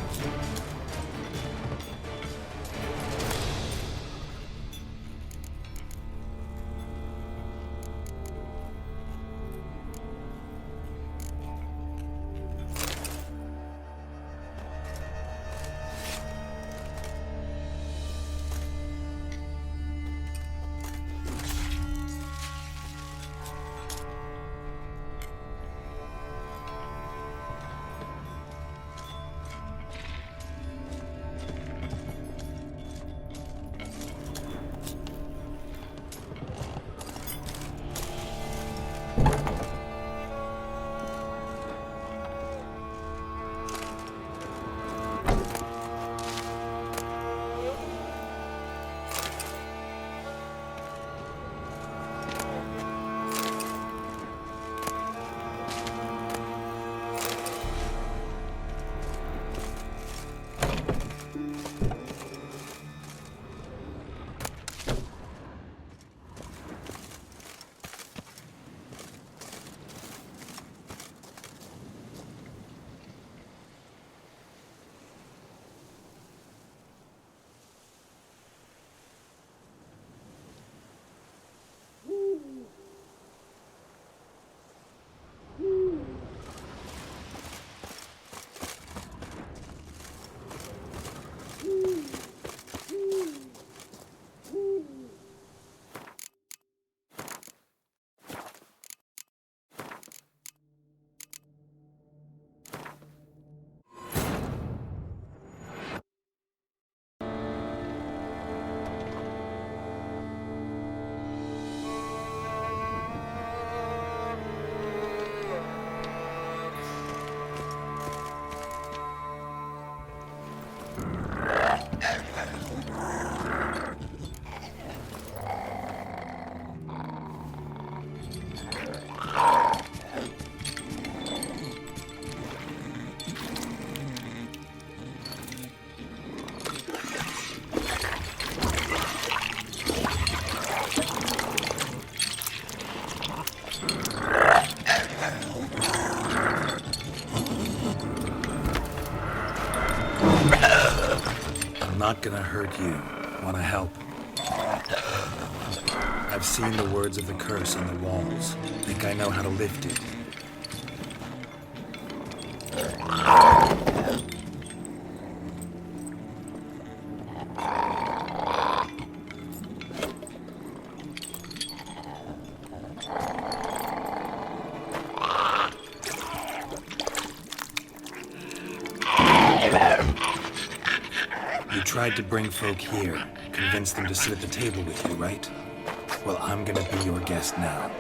I'm not gonna hurt you. Wanna help? I've seen the words of the curse on the walls. Think I know how to lift it. You tried to bring folk here, convince them to sit at the table with you, right? Well, I'm gonna be your guest now.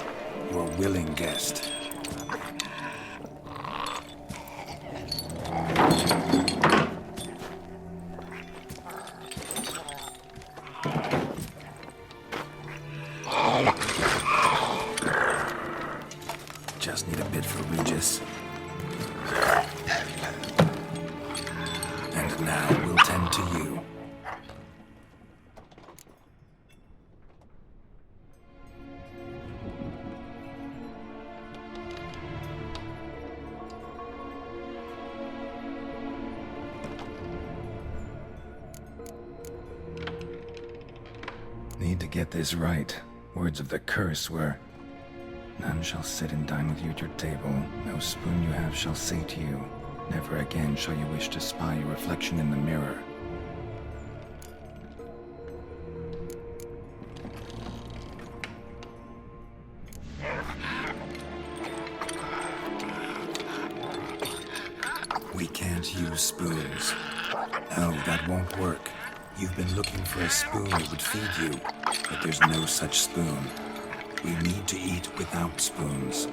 Your willing guest. Just need a bit for Regis. And now we'll tend to you. Need to get this right. Words of the curse were, "None shall sit and dine with you at your table. No spoon you have shall say to you, never again shall you wish to spy your reflection in the mirror." We can't use spoons. No, that won't work. You've been looking for a spoon that would feed you, but there's no such spoon. We need to eat without spoons.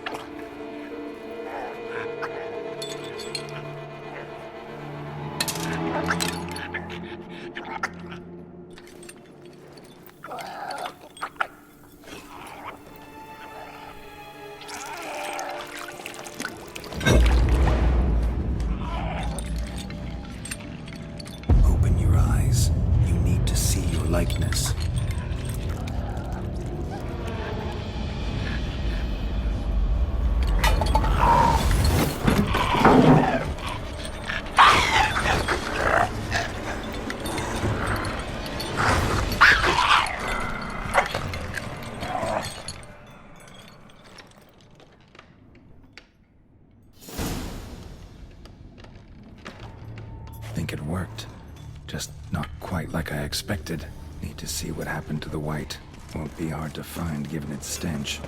Open your eyes. You need to see your likeness. Think it worked. Just not quite like I expected. Need to see what happened to the white. Won't be hard to find given its stench.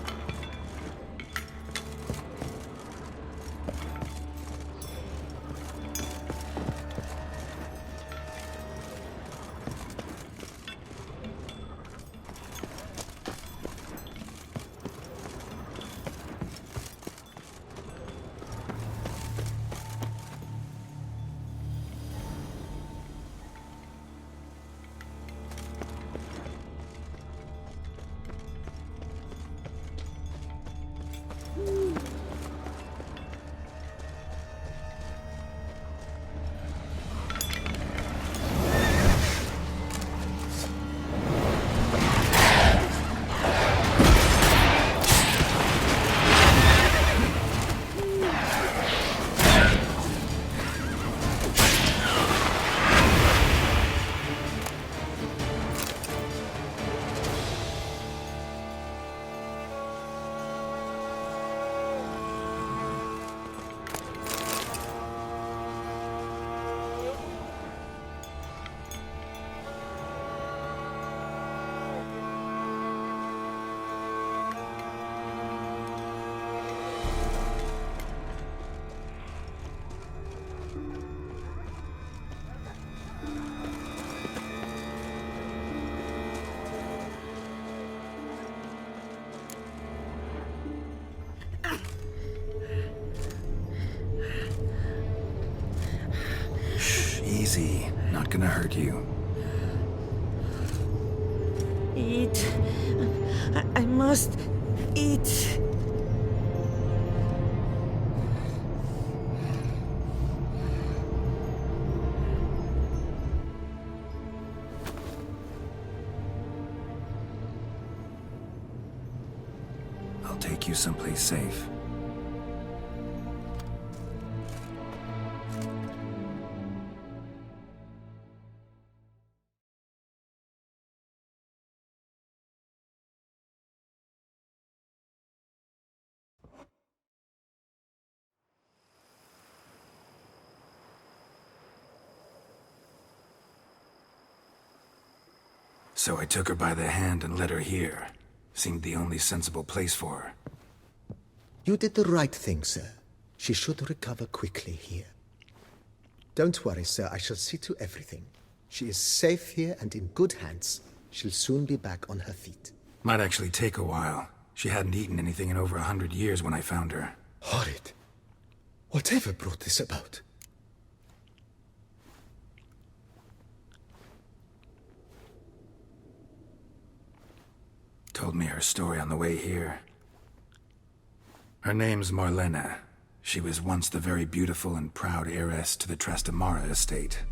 Easy. Not gonna hurt you. Eat. I must eat. I'll take you someplace safe. So I took her by the hand and led her here. Seemed the only sensible place for her. You did the right thing, sir. She should recover quickly here. Don't worry, sir. I shall see to everything. She is safe here and in good hands. She'll soon be back on her feet. Might actually take a while. She hadn't eaten anything in over 100 years when I found her. Horrid. Whatever brought this about? Told me her story on the way here. Her name's Marlena. She was once the very beautiful and proud heiress to the Trastamara estate.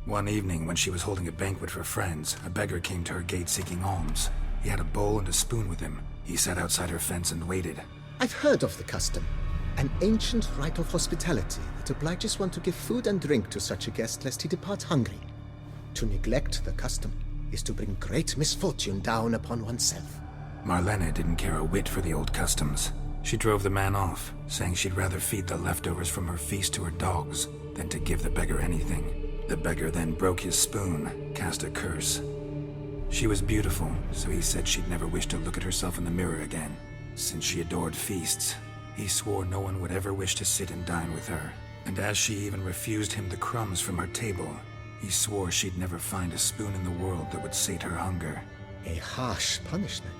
One evening, when she was holding a banquet for friends, a beggar came to her gate seeking alms. He had a bowl and a spoon with him. He sat outside her fence and waited. I've heard of the custom. An ancient rite of hospitality that obliges one to give food and drink to such a guest lest he depart hungry. To neglect the custom is to bring great misfortune down upon oneself. Marlena didn't care a whit for the old customs. She drove the man off, saying she'd rather feed the leftovers from her feast to her dogs than to give the beggar anything. The beggar then broke his spoon, cast a curse. She was beautiful, so he said she'd never wish to look at herself in the mirror again. Since she adored feasts, he swore no one would ever wish to sit and dine with her. And as she even refused him the crumbs from her table, he swore she'd never find a spoon in the world that would sate her hunger. A harsh punishment.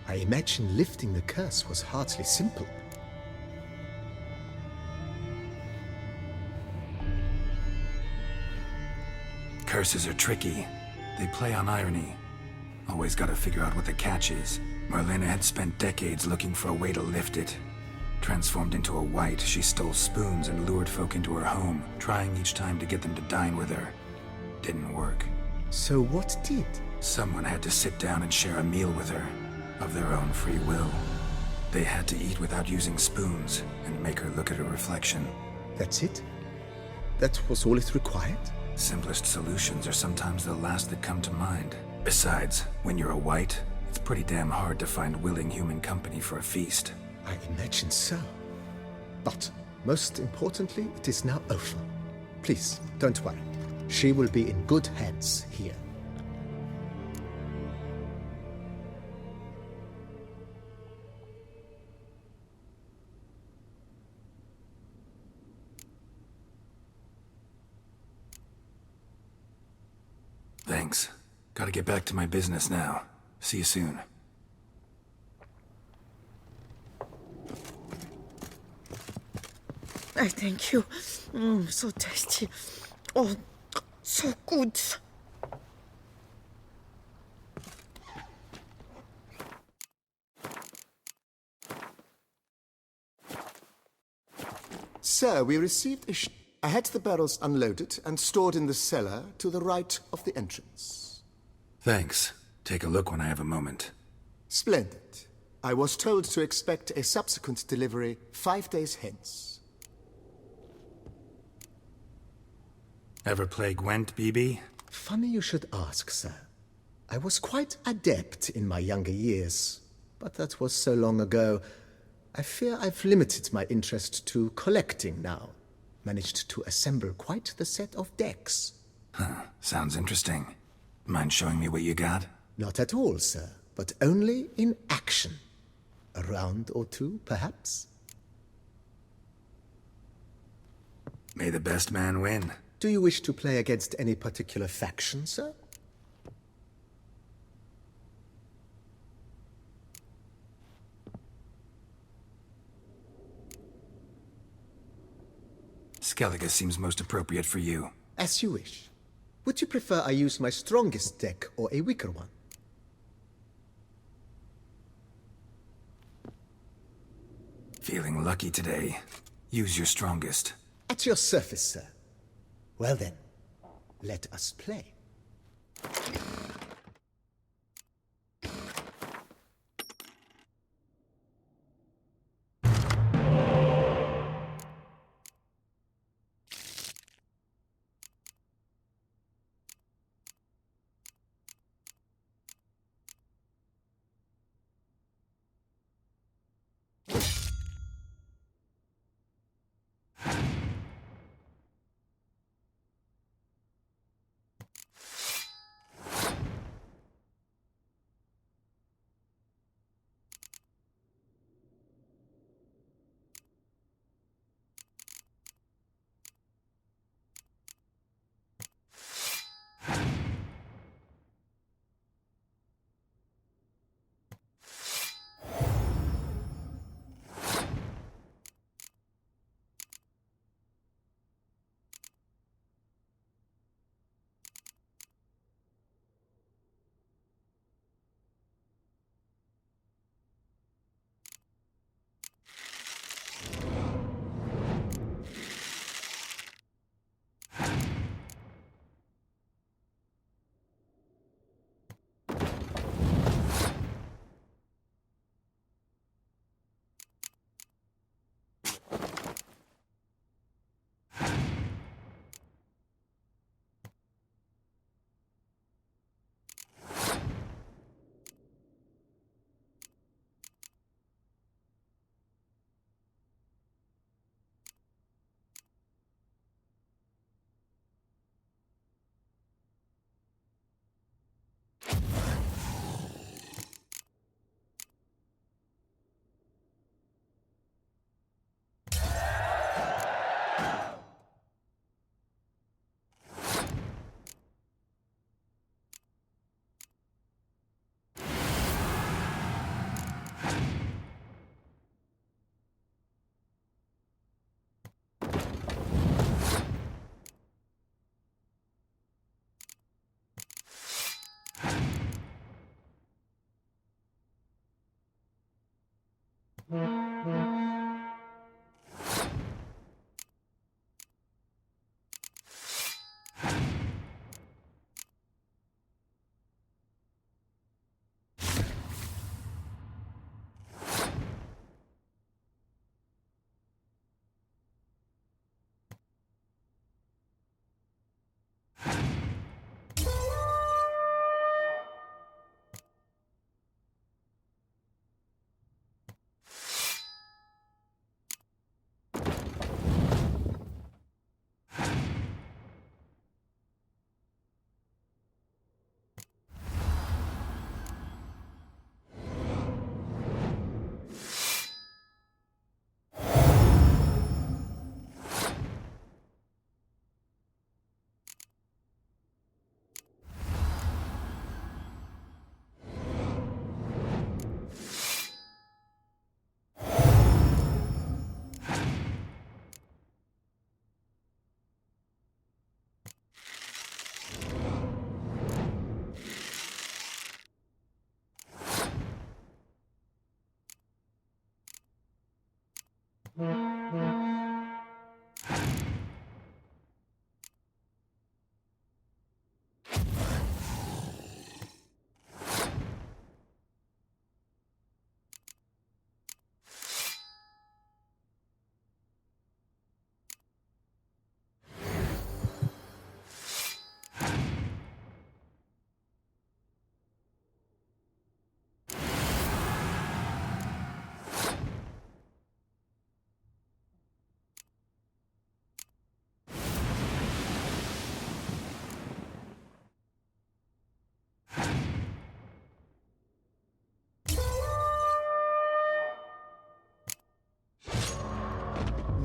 I imagine lifting the curse was hardly simple. Curses are tricky. They play on irony. Always gotta figure out what the catch is. Marlena had spent decades looking for a way to lift it. Transformed into a wight, she stole spoons and lured folk into her home, trying each time to get them to dine with her. Didn't work. So what did? Someone had to sit down and share a meal with her, of their own free will. They had to eat without using spoons, and make her look at her reflection. That's it? That was all it required? Simplest solutions are sometimes the last that come to mind. Besides, when you're a wight, it's pretty damn hard to find willing human company for a feast. I imagine so. But, most importantly, it is now over. Please, don't worry. She will be in good hands here. Thanks. Gotta get back to my business now. See you soon. I thank you. So tasty. Oh, so good. Sir, we received I had the barrels unloaded and stored in the cellar to the right of the entrance. Thanks. Take a look when I have a moment. Splendid. I was told to expect a subsequent delivery 5 days hence. Ever play Gwent, BB? Funny you should ask, sir. I was quite adept in my younger years, but that was so long ago. I fear I've limited my interest to collecting now. Managed to assemble quite the set of decks. Huh, sounds interesting. Mind showing me what you got? Not at all, sir, but only in action. A round or two, perhaps? May the best man win. Do you wish to play against any particular faction, sir? Skellige seems most appropriate for you. As you wish. Would you prefer I use my strongest deck or a weaker one? Feeling lucky today. Use your strongest. At your service, sir. Well then, let us play.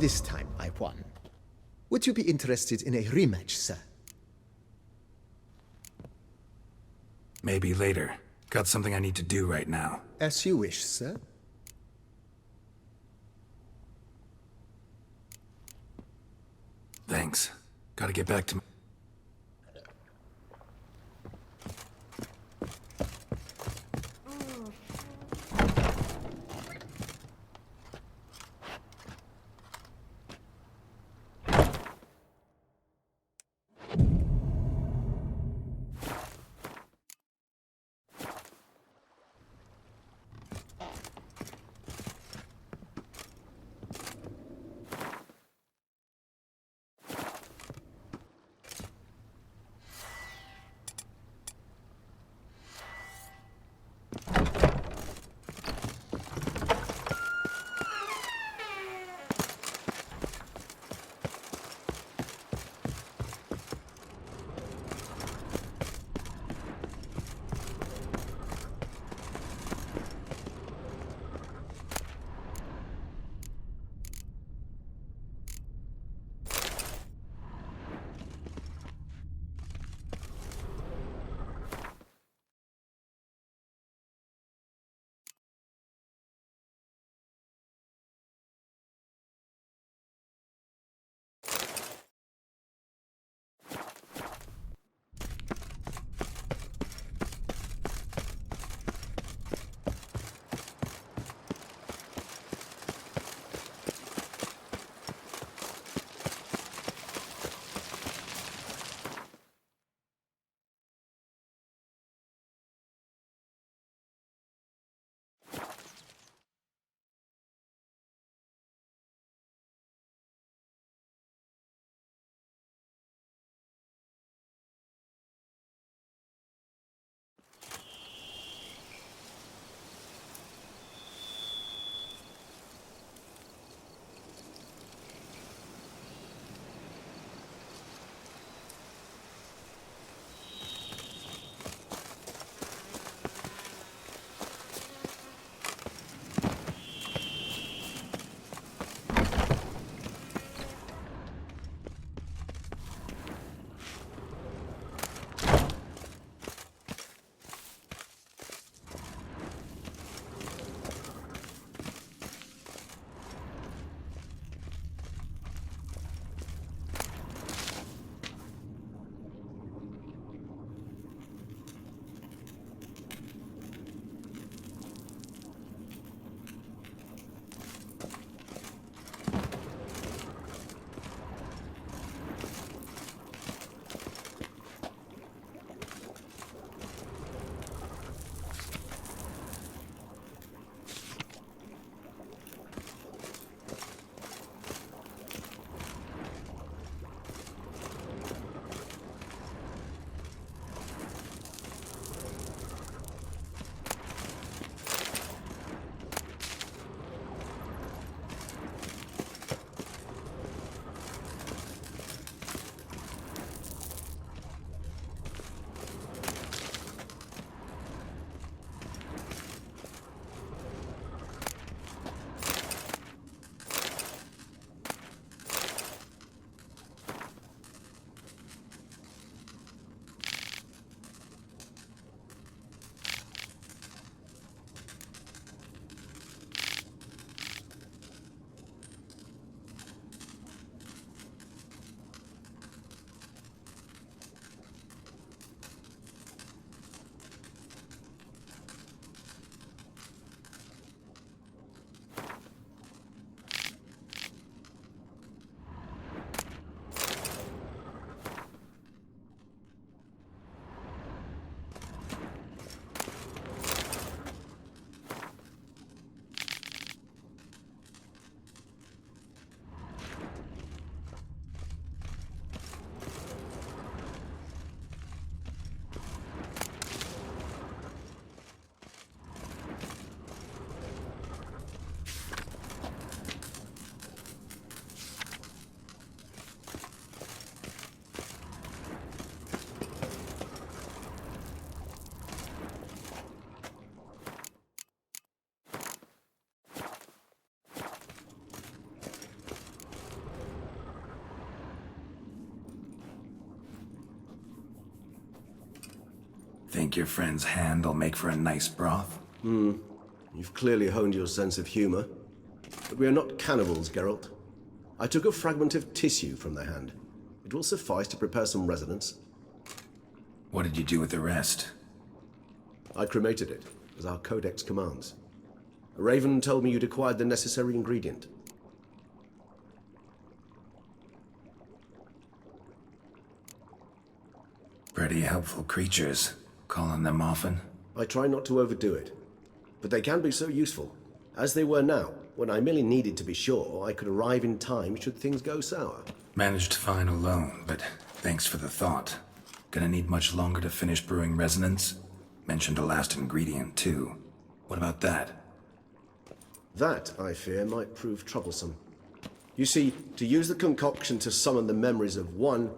this time I won. Would you be interested in a rematch, sir? Maybe later. Got something I need to do right now. As you wish, sir. Thanks. Gotta get back to my... Think your friend's hand will make for a nice broth? You've clearly honed your sense of humor. But we are not cannibals, Geralt. I took a fragment of tissue from the hand. It will suffice to prepare some resonance. What did you do with the rest? I cremated it, as our codex commands. Raven told me you'd acquired the necessary ingredient. Pretty helpful creatures. Calling them often? I try not to overdo it, but they can be so useful, as they were now, when I merely needed to be sure I could arrive in time should things go sour. Managed fine alone, but thanks for the thought. Gonna need much longer to finish brewing resonance? Mentioned a last ingredient, too. What about that? That, I fear, might prove troublesome. You see, to use the concoction to summon the memories of one,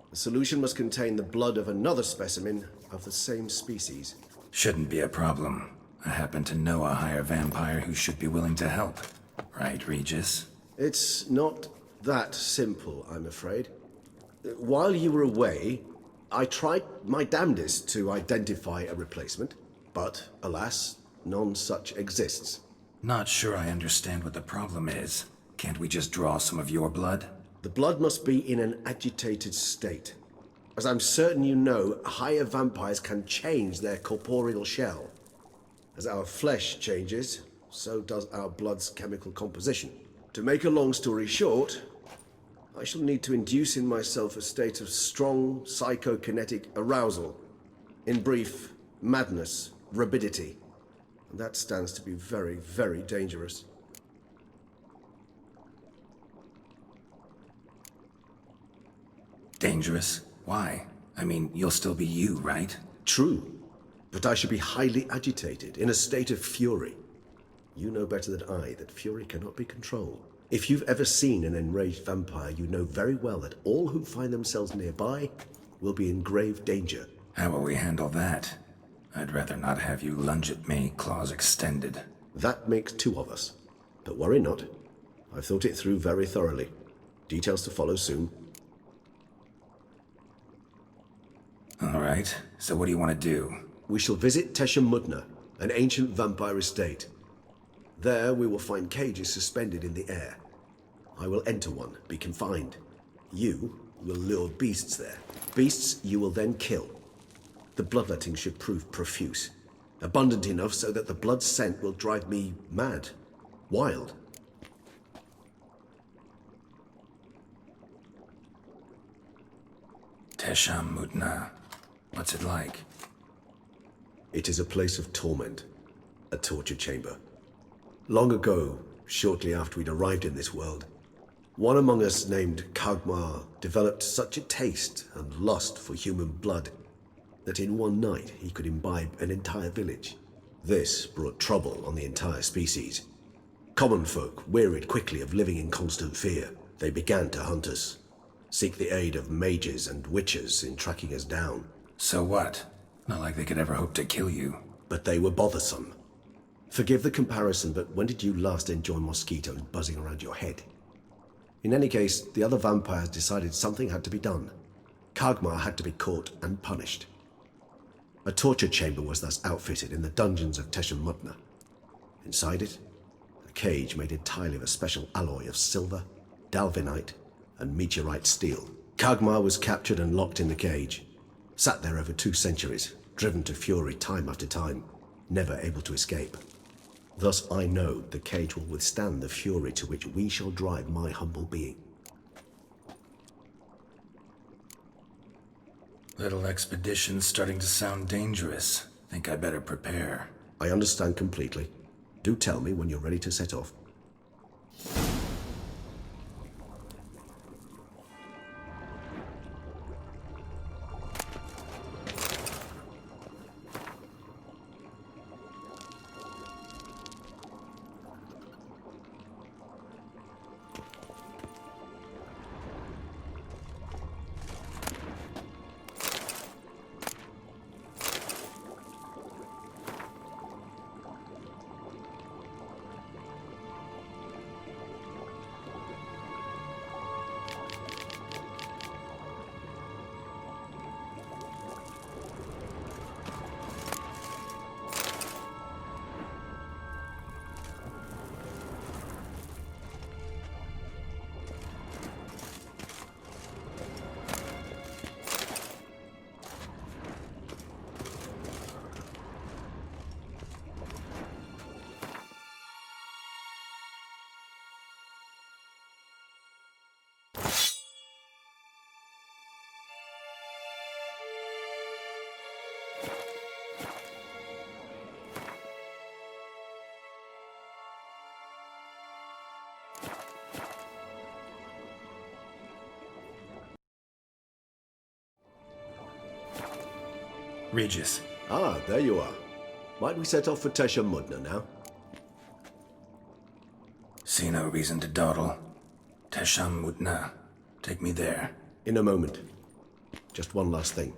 the solution must contain the blood of another specimen of the same species. Shouldn't be a problem. I happen to know a higher vampire who should be willing to help. Right, Regis? It's not that simple, I'm afraid. While you were away, I tried my damnedest to identify a replacement, but alas, none such exists. Not sure I understand what the problem is. Can't we just draw some of your blood? The blood must be in an agitated state. As I'm certain you know, higher vampires can change their corporeal shell. As our flesh changes, so does our blood's chemical composition. To make a long story short, I shall need to induce in myself a state of strong psychokinetic arousal. In brief, madness, rabidity. And that stands to be very, very dangerous. Dangerous? Why? I mean, you'll still be you, right? True, but I should be highly agitated, in a state of fury. You know better than I that fury cannot be controlled. If you've ever seen an enraged vampire, you know very well that all who find themselves nearby will be in grave danger. How will we handle that? I'd rather not have you lunge at me, claws extended. That makes two of us. But worry not. I've thought it through very thoroughly. Details to follow soon. All right, so what do you want to do? We shall visit Tesha Mudna, an ancient vampire estate. There we will find cages suspended in the air. I will enter one, be confined. You will lure beasts there. Beasts you will then kill. The bloodletting should prove profuse. Abundant enough so that the blood scent will drive me mad. Wild. Tesha Mudna. What's it like? It is a place of torment. A torture chamber. Long ago, shortly after we'd arrived in this world, one among us named Kagmar developed such a taste and lust for human blood that in one night he could imbibe an entire village. This brought trouble on the entire species. Common folk wearied quickly of living in constant fear. They began to hunt us, seek the aid of mages and witches in tracking us down. So what? Not like they could ever hope to kill you. But they were bothersome. Forgive the comparison, but when did you last enjoy mosquitoes buzzing around your head? In any case, the other vampires decided something had to be done. Kagmar had to be caught and punished. A torture chamber was thus outfitted in the dungeons of Tesha Mudna. Inside it, a cage made entirely of a special alloy of silver, dalvinite, and meteorite steel. Kagmar was captured and locked in the cage. Sat there over 2 centuries, driven to fury time after time, never able to escape. Thus I know the cage will withstand the fury to which we shall drive my humble being. Little expedition's starting to sound dangerous. Think I better prepare. I understand completely. Do tell me when you're ready to set off. Regis, Ah, there you are. Might we set off for Tesha Mudna now? see no reason to dawdle. Tesham Mutna. Take me there. In a moment. Just one last thing.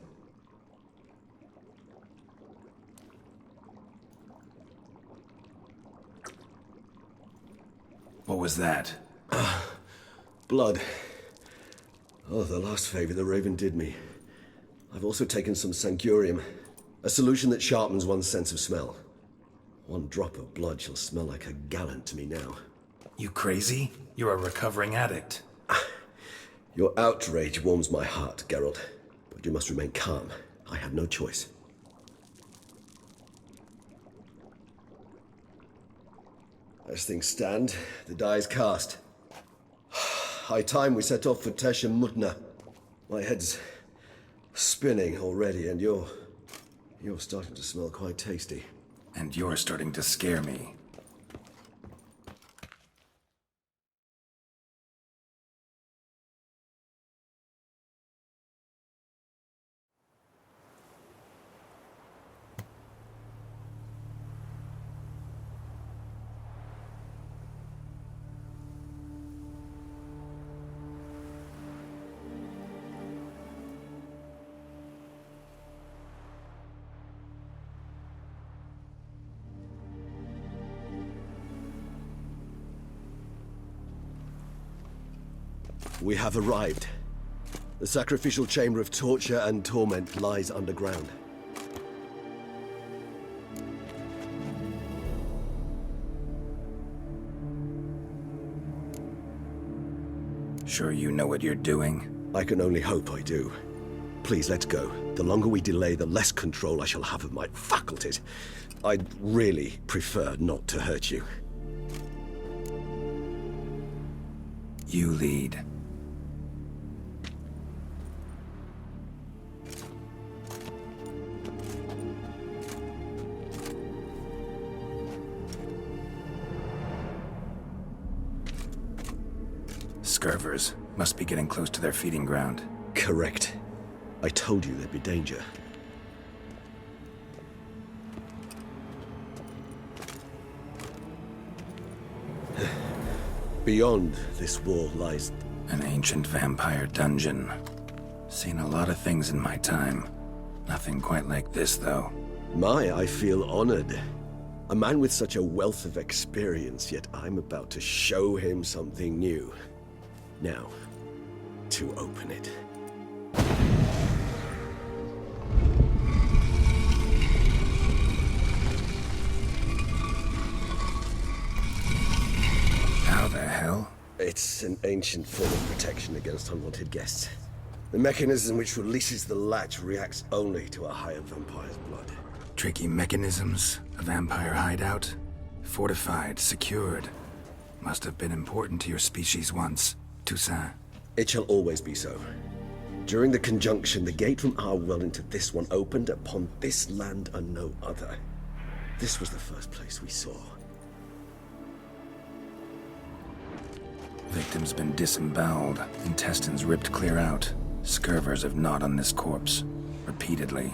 What was that? Blood. Oh, the last favor the Raven did me. I've also taken some Sancurium, a solution that sharpens one's sense of smell. One drop of blood shall smell like a gallant to me now. You crazy? You're a recovering addict. Your outrage warms my heart, Geralt. But you must remain calm. I have no choice. As things stand, the die is cast. High time we set off for Tesha Mutna. My head's spinning already, and you're starting to smell quite tasty. And you're starting to scare me. We have arrived. The sacrificial chamber of torture and torment lies underground. Sure you know what you're doing? I can only hope I do. Please, let's go. The longer we delay, the less control I shall have of my faculties. I'd really prefer not to hurt you. You lead. Scurvers must be getting close to their feeding ground. Correct. I told you there'd be danger. Beyond this wall lies... An ancient vampire dungeon. Seen a lot of things in my time. Nothing quite like this, though. I feel honored. A man with such a wealth of experience, yet I'm about to show him something new. Now, to open it. How the hell? It's an ancient form of protection against unwanted guests. The mechanism which releases the latch reacts only to a higher vampire's blood. Tricky mechanisms, a vampire hideout. Fortified, secured. Must have been important to your species once, Toussaint. It shall always be so. During the conjunction, the gate from our world into this one opened upon this land and no other. This was the first place we saw. Victim's been disemboweled, intestines ripped clear out. Scurvers have gnawed on this corpse, repeatedly.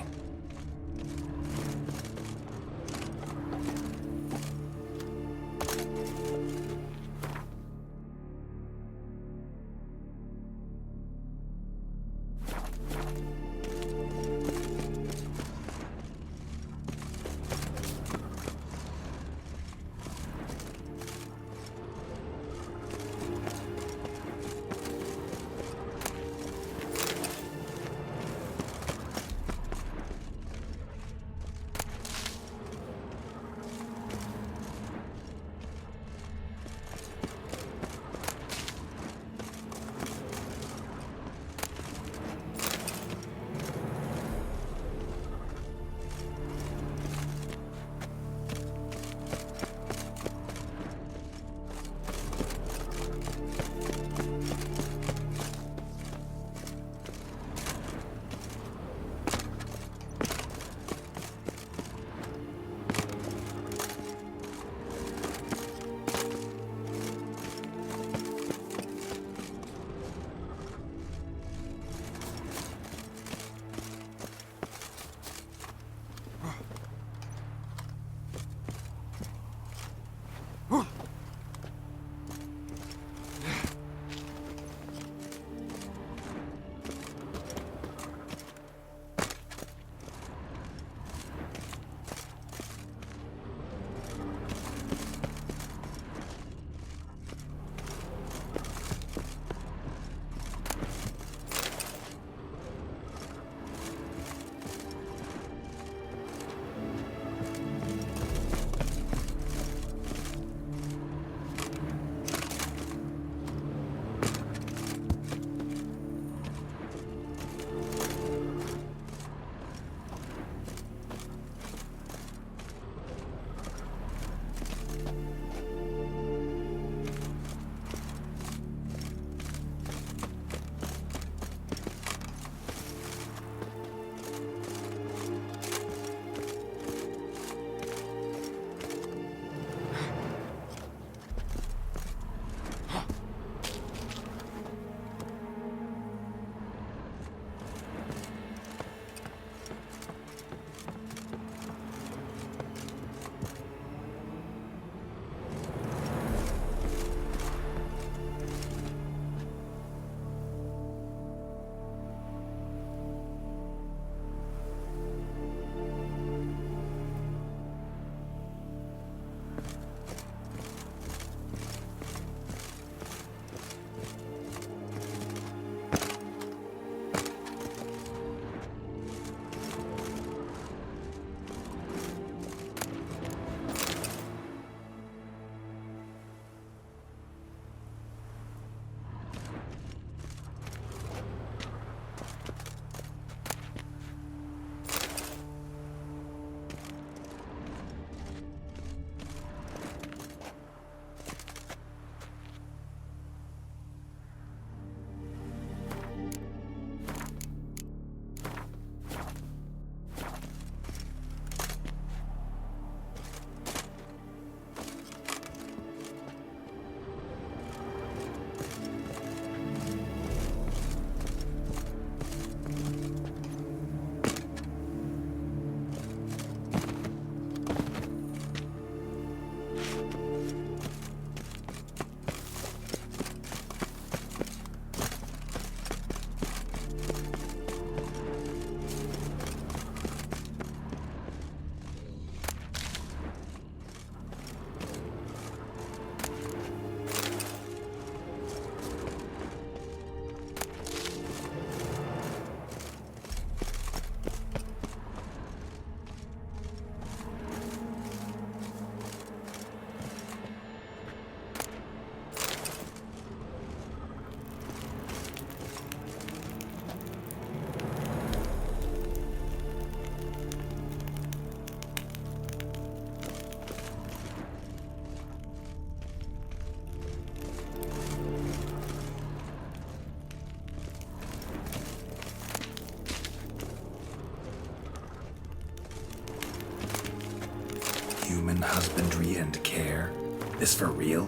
husbandry and care? This for real?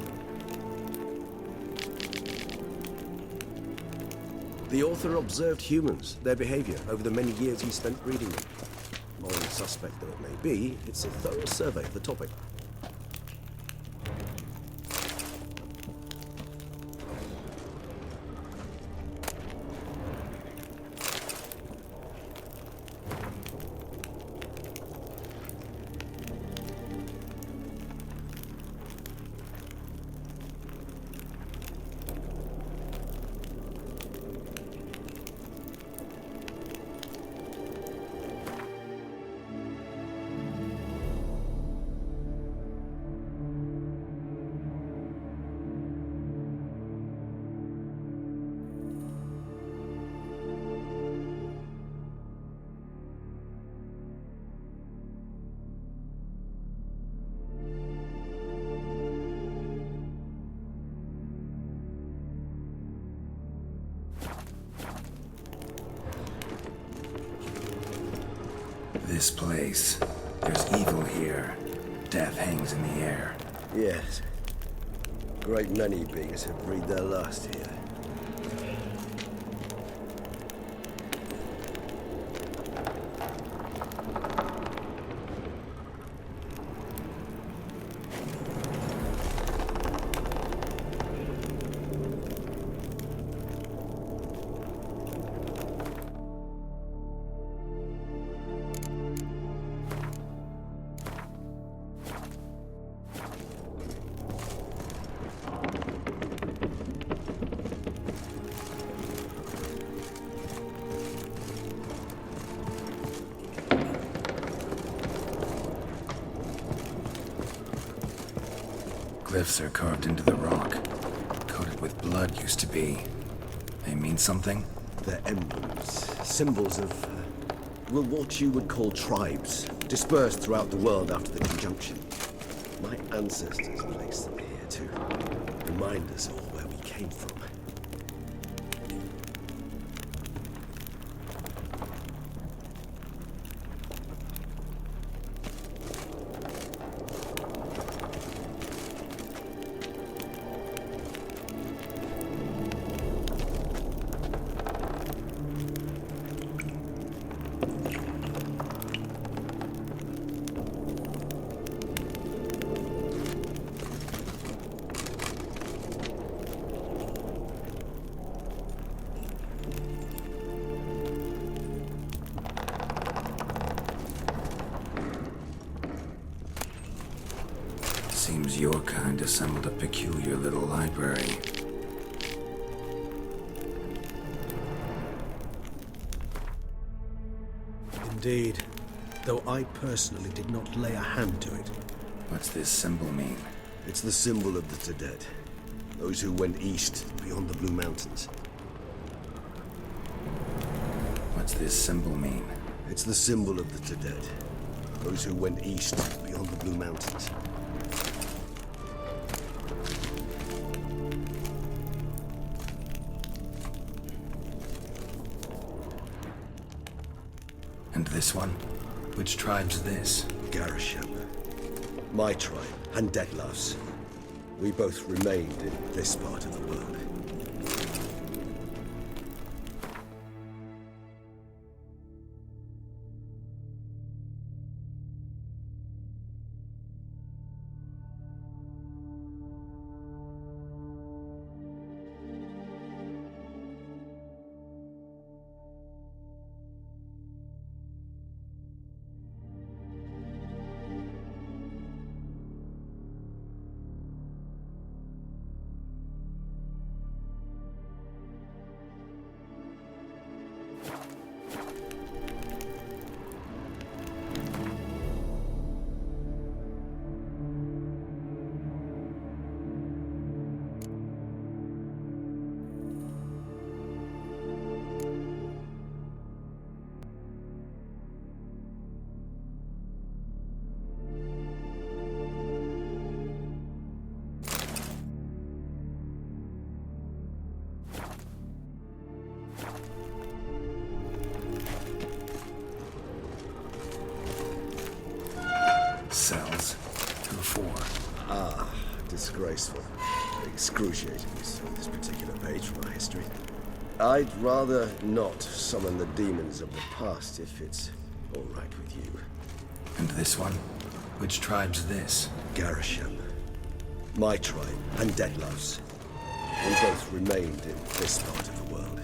The author observed humans, their behavior, over the many years he spent reading them. Morally suspect though it may be, it's a thorough survey of the topic. This place. There's evil here. Death hangs in the air. Yes. Great many beings have breathed their last here. Glyphs are carved into the rock. Coated with blood used to be. They mean something? They're emblems, symbols of, well, what you would call tribes, dispersed throughout the world after the conjunction. My ancestors placed them here to remind us all where we came from. Seems your kind assembled a peculiar little library. Indeed, though I personally did not lay a hand to it. What's this symbol mean? It's the symbol of the Dead, those who went east beyond the Blue Mountains. What's this symbol mean? It's the symbol of the Dead, those who went east beyond the Blue Mountains. And this one? Which tribe's this? Garisham. My tribe, and Deadlough's. We both remained in this part of the world. Cells. before. Disgraceful. Excruciating, this particular page from our history. I'd rather not summon the demons of the past if it's all right with you. And this one? Which tribe's this? Garisham. My tribe and Deadlove's. We both remained in this part of the world.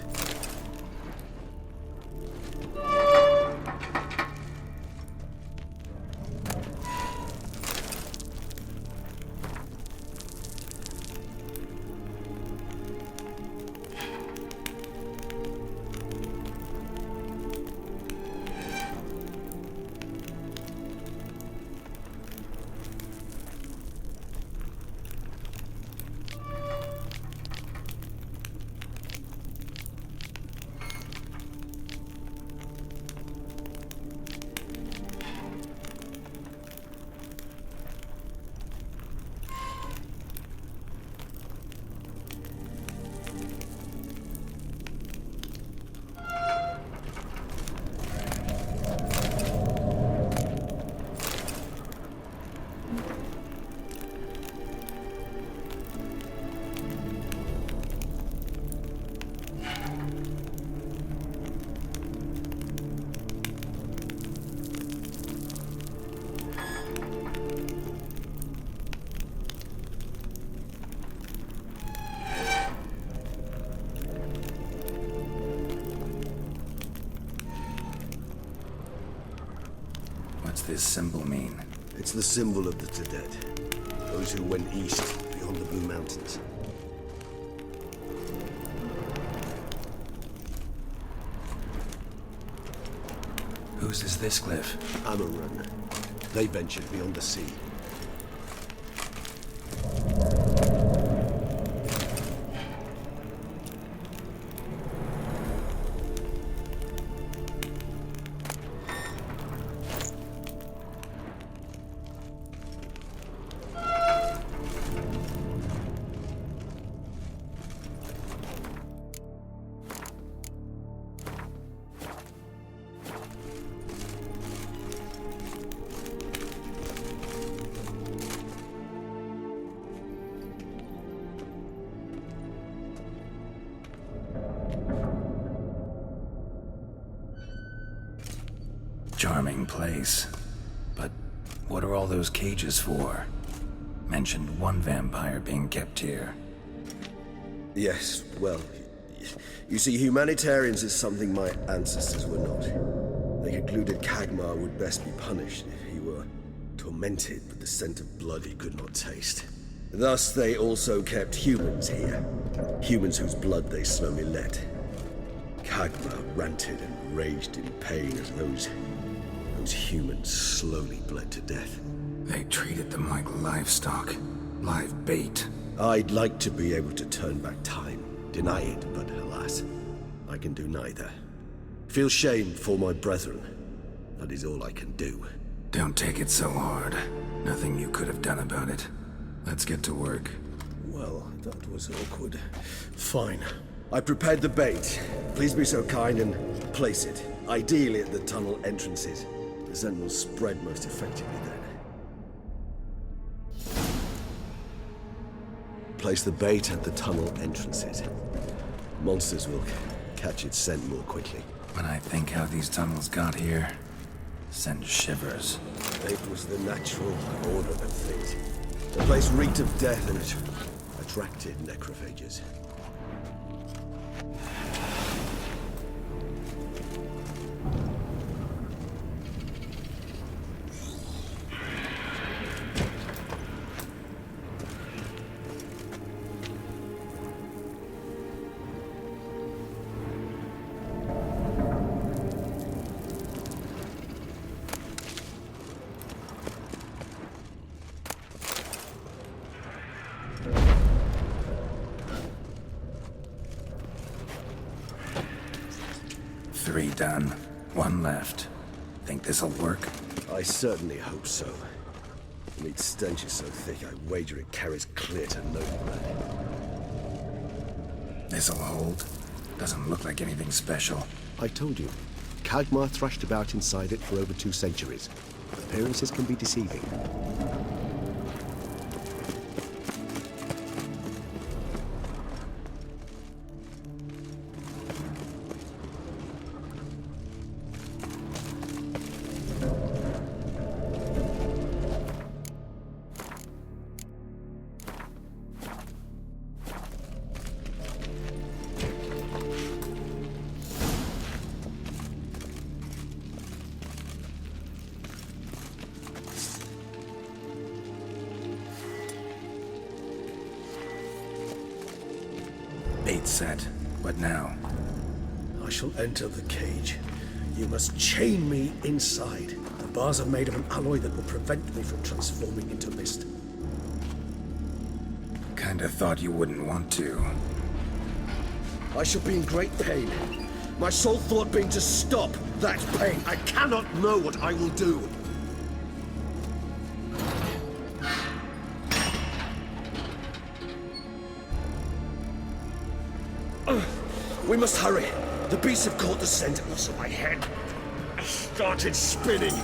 What's this symbol mean? It's the symbol of the Tedet, those who went east beyond the Blue Mountains. Whose is this cliff? Amarun. They ventured beyond the sea. Charming place. But what are all those cages for? Mentioned one vampire being kept here. Yes, well, you see, humanitarians is something my ancestors were not. They concluded Kagmar would best be punished if he were tormented with the scent of blood he could not taste. Thus, they also kept humans here. Humans whose blood they slowly let. Kagmar ranted and raged in pain as those humans slowly bled to death. They treated them like livestock. Live bait. I'd like to be able to turn back time, deny it, but alas, I can do neither. Feel shame for my brethren. That is all I can do. Don't take it so hard. Nothing you could have done about it. Let's get to work. Well, that was awkward. Fine. I prepared the bait. Please be so kind and place it, ideally at the tunnel entrances. The scent will spread most effectively then. Place the bait at the tunnel entrances. Monsters will catch its scent more quickly. When I think how these tunnels got here, send shivers. It was the natural order of things. The place reeked of death and it attracted necrophages. Three done. One left. Think this'll work? I certainly hope so. The meat stench is so thick, I wager it carries clear to no blood. This'll hold. Doesn't look like anything special. I told you, Kagmar thrashed about inside it for over 2 centuries. Appearances can be deceiving. set. What now? I shall enter the cage. You must chain me inside. The bars are made of an alloy that will prevent me from transforming into mist. Kinda thought you wouldn't want to. I shall be in great pain. My sole thought being to stop that pain. I cannot know what I will do. We must hurry. The beasts have caught the scent, and also my head started spinning.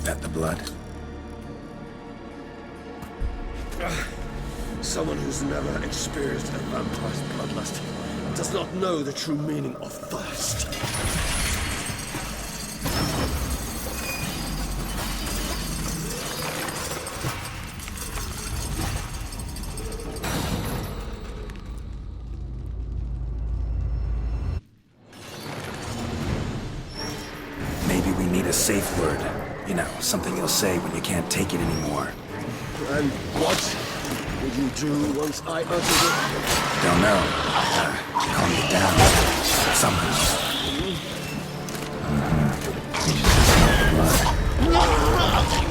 That the blood? Someone who's never experienced a vampire's bloodlust does not know the true meaning of thirst. Maybe we need a safe word. You know, something you'll say when you can't take it anymore. And what would you do once I uttered it? Don't know. Calm me down. Somehow. You should just smell the blood.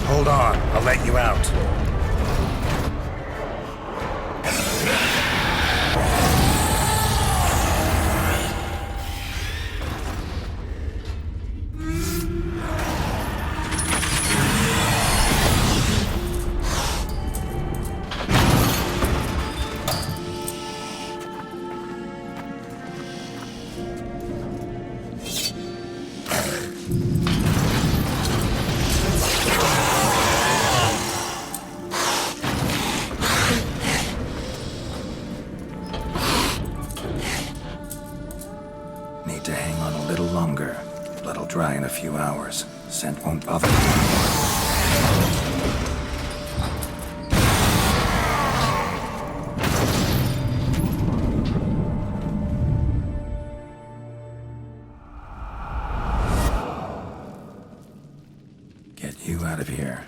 Hold on, I'll let you out. Need to hang on a little longer. Blood'll dry in a few hours. Scent won't bother me anymore. Get you out of here.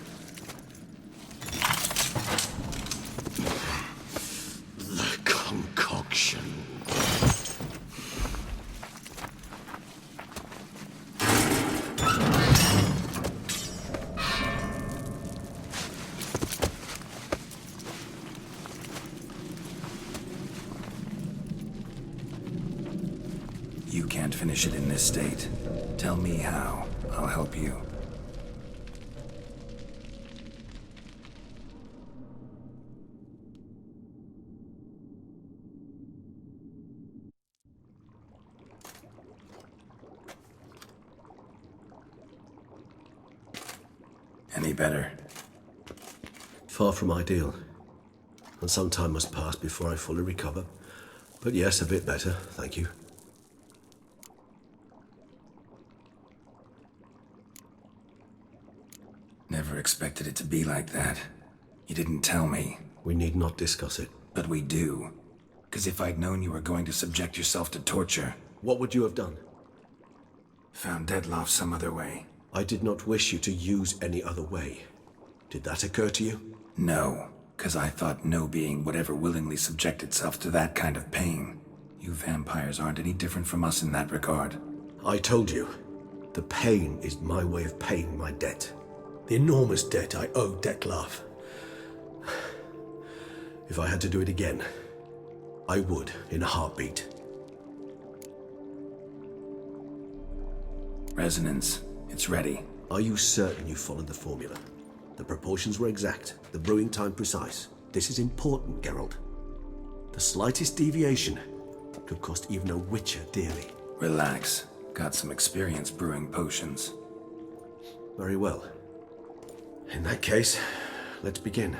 The concoction. You can't finish it in this state. Tell me how. I'll help you. Any better? Far from ideal. And some time must pass before I fully recover. But yes, a bit better, thank you. Never expected it to be like that. You didn't tell me. We need not discuss it. But we do. 'Cause if I'd known you were going to subject yourself to torture, What would you have done? found Deadloff some other way. I did not wish you to use any other way. Did that occur to you? No, 'cause I thought no being would ever willingly subject itself to that kind of pain. You vampires aren't any different from us in that regard. I told you, the pain is my way of paying my debt. The enormous debt I owe Detlef. If I had to do it again, I would in a heartbeat. Resonance. It's ready. Are you certain you followed the formula? The proportions were exact, the brewing time precise. This is important, Geralt. The slightest deviation could cost even a witcher dearly. Relax. Got some experience brewing potions. Very well. In that case, let's begin.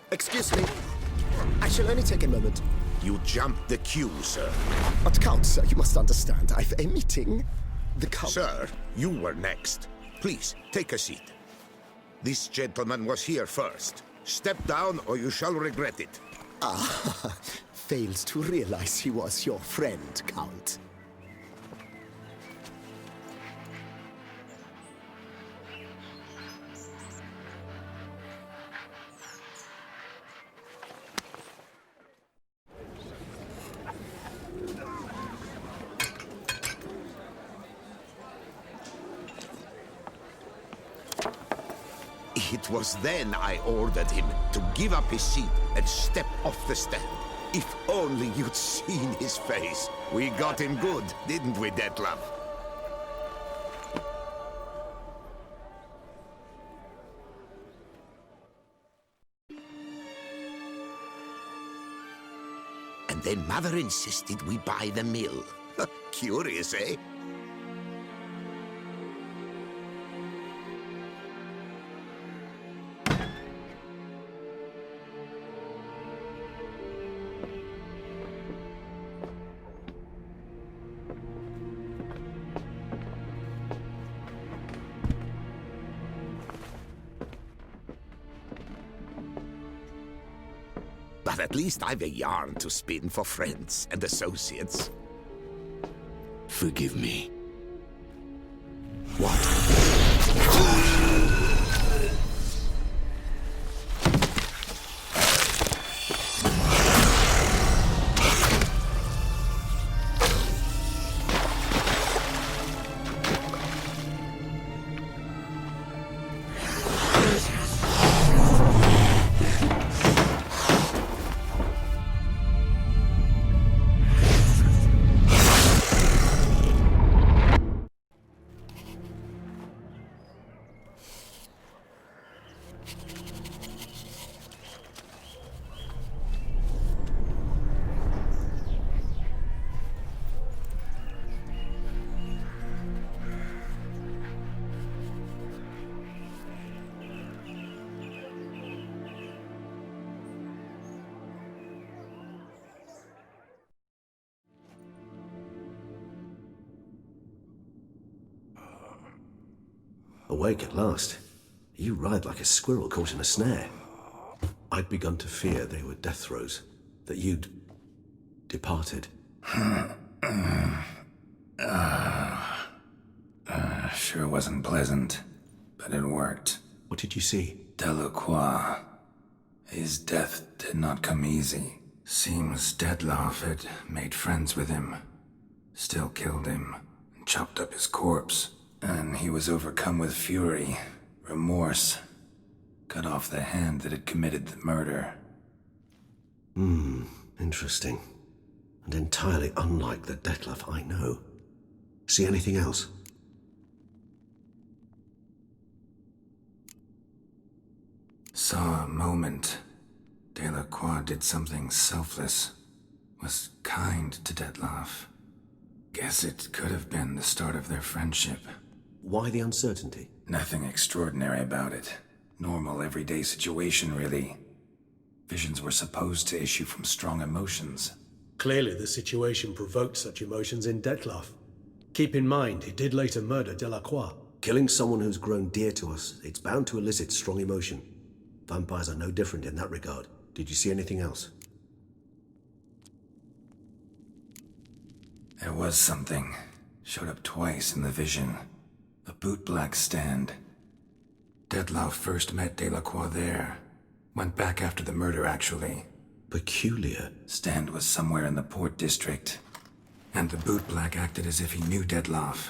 Excuse me. I shall only take a moment. You jumped the queue, sir. But Count, sir, you must understand. I've a meeting. The Count... Sir, you were next. Please, take a seat. This gentleman was here first. Step down or you shall regret it. Ah, failed to realize he was your friend, Count. It was then I ordered him to give up his seat and step off the stand. If only you'd seen his face. We got him good, didn't we, Detlef? And then Mother insisted we buy the mill. Curious, eh? But at least I've a yarn to spin for friends and associates. Forgive me. Awake at last. You ride like a squirrel caught in a snare. I'd begun to fear they were death throes, that you'd departed. Sure wasn't pleasant, but it worked. What did you see? Delacroix. His death did not come easy. Seems Detlef had made friends with him, still killed him, and chopped up his corpse. And he was overcome with fury, remorse, cut off the hand that had committed the murder. Interesting. And entirely unlike the Detlef I know. See anything else? Saw a moment. Delacroix did something selfless. Was kind to Detlef. Guess it could have been the start of their friendship. Why the uncertainty? Nothing extraordinary about it. Normal, everyday situation, really. Visions were supposed to issue from strong emotions. Clearly the situation provoked such emotions in Dettlaff. Keep in mind, he did later murder Delacroix. Killing someone who's grown dear to us, it's bound to elicit strong emotion. Vampires are no different in that regard. Did you see anything else? There was something. Showed up twice in the vision. A bootblack stand. Dettlaff first met Delacroix there. Went back after the murder, actually. Peculiar. Stand was somewhere in the port district. And the bootblack acted as if he knew Dettlaff.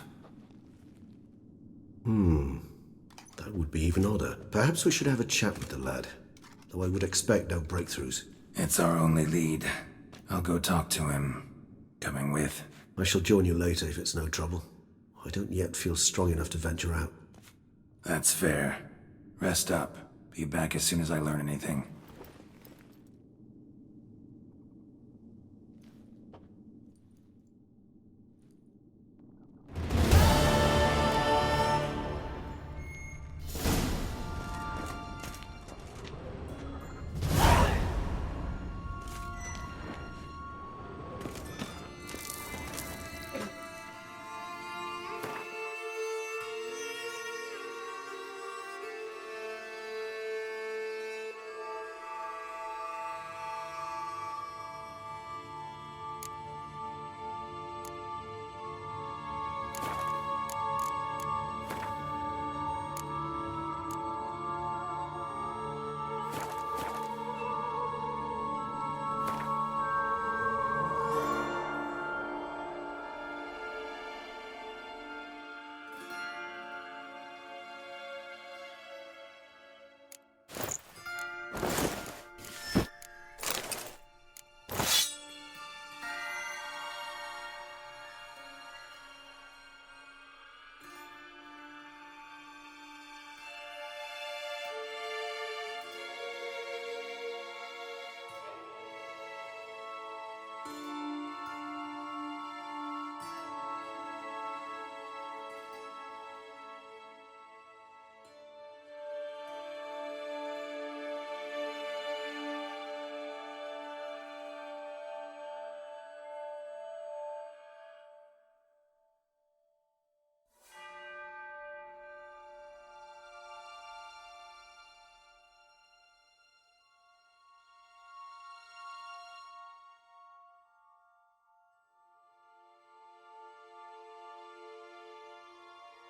That would be even odder. Perhaps we should have a chat with the lad. Though I would expect no breakthroughs. It's our only lead. I'll go talk to him. Coming with? I shall join you later if it's no trouble. I don't yet feel strong enough to venture out. That's fair. Rest up. Be back as soon as I learn anything.